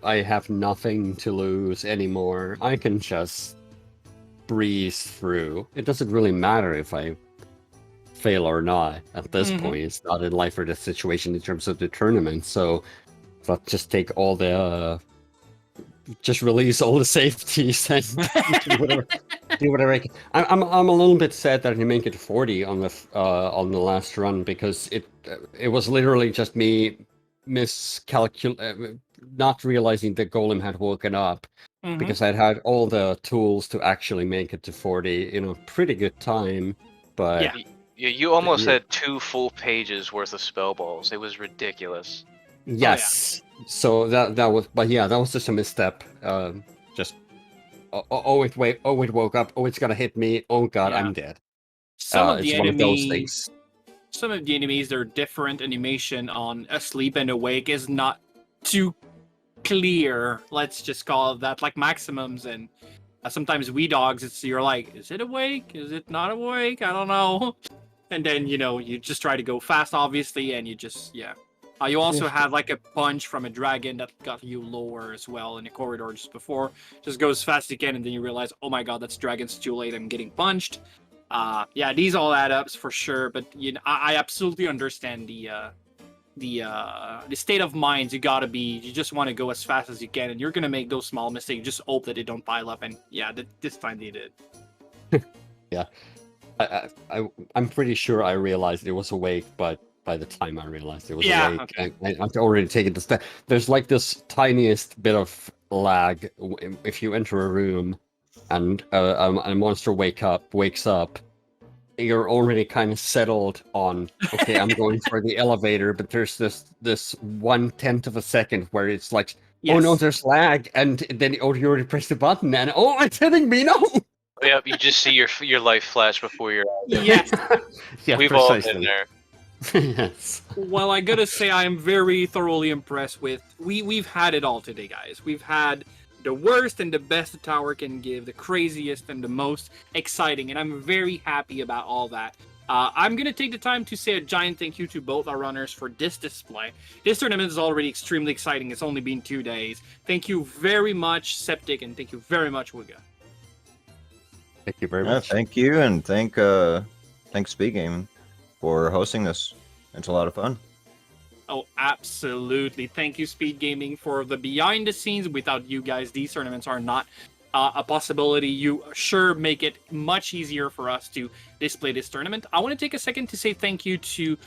I have nothing to lose anymore. I can just breeze through. It doesn't really matter if I fail or not at this Mhm. point. It's not a life or death situation in terms of the tournament. So let's just take all the just release all the safeties and do whatever I can. I'm a little bit sad that I didn't make it 40 on the last run, because it was literally just me not realizing the golem had woken up, Mhm. because I'd had all the tools to actually make it to 40 in a pretty good time. But Yeah. Yeah, you almost Yeah. had 2 full pages worth of spell balls. It was ridiculous. yes, so that was, but yeah, that was just a misstep. Just it woke up. Oh, it's gonna hit me. Oh god, Yeah. I'm dead. Some of It's the one of those enemies, things. some of the enemies, their different animation on asleep and awake is not too clear. Let's just call it that, like maximums, and sometimes we dogs, it's, you're like, is it awake? Is it not awake? I don't know. And then you just try to go fast, obviously, and you just you also had like a punch from a dragon that got you lower as well in the corridor just before. Just go as fast as you can, and then you realize, oh my god, that's dragon's too late. I'm getting punched. Yeah, these all add ups for sure. But I absolutely understand the state of mind you gotta be. You just want to go as fast as you can, and you're gonna make those small mistakes. Just hope that they don't pile up. And yeah, this time they did. Yeah, I'm pretty sure I realized it was awake, but by the time I realized it was Yeah, awake, okay. I've already taken the step. There's like this tiniest bit of lag if you enter a room and a monster wakes up. You're already kind of settled on, okay, I'm going for the elevator, but there's this 1/10 of a second where it's like, oh no, Yes. there's lag, and then you already press the button, and oh, it's hitting me, no! Yeah, you just see your life flash before your eyes. Yes. Yeah, We've all been precisely. there. Yes. Well, I gotta say, I am very thoroughly impressed with. We've had it all today, guys. We've had the worst and the best the tower can give, the craziest and the most exciting, and I'm very happy about all that. I'm gonna take the time to say a giant thank you to both our runners for this display. This tournament is already extremely exciting. It's only been 2 days. Thank you very much, Septic, and thank you very much, Wuggah. Thank you very Yeah, much. thank you, and thank SpeedGaming for hosting this. It's a lot of fun. Oh, absolutely. Thank you, SpeedGaming, for the behind the scenes. Without you guys, these tournaments are not a possibility. You sure make it much easier for us to display this tournament. I want to take a second to say thank you to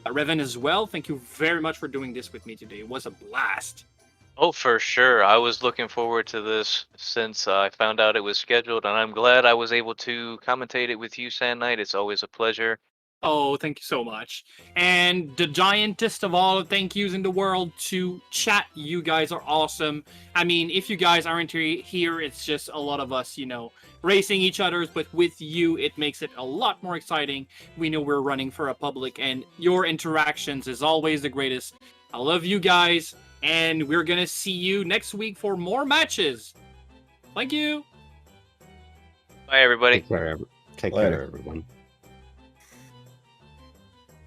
Revan as well. Thank you very much for doing this with me today. It was a blast. Oh, for sure. I was looking forward to this since I found out it was scheduled, and I'm glad I was able to commentate it with you, Sand Knight. It's always a pleasure. Oh, thank you so much. And the giantest of all thank yous in the world to chat. You guys are awesome. I mean, if you guys aren't here, it's just a lot of us, racing each other's, but with you, it makes it a lot more exciting. We know we're running for a public, and your interactions is always the greatest. I love you guys, and we're gonna see you next week for more matches. Thank you. Bye, everybody. Take care, Later. everyone.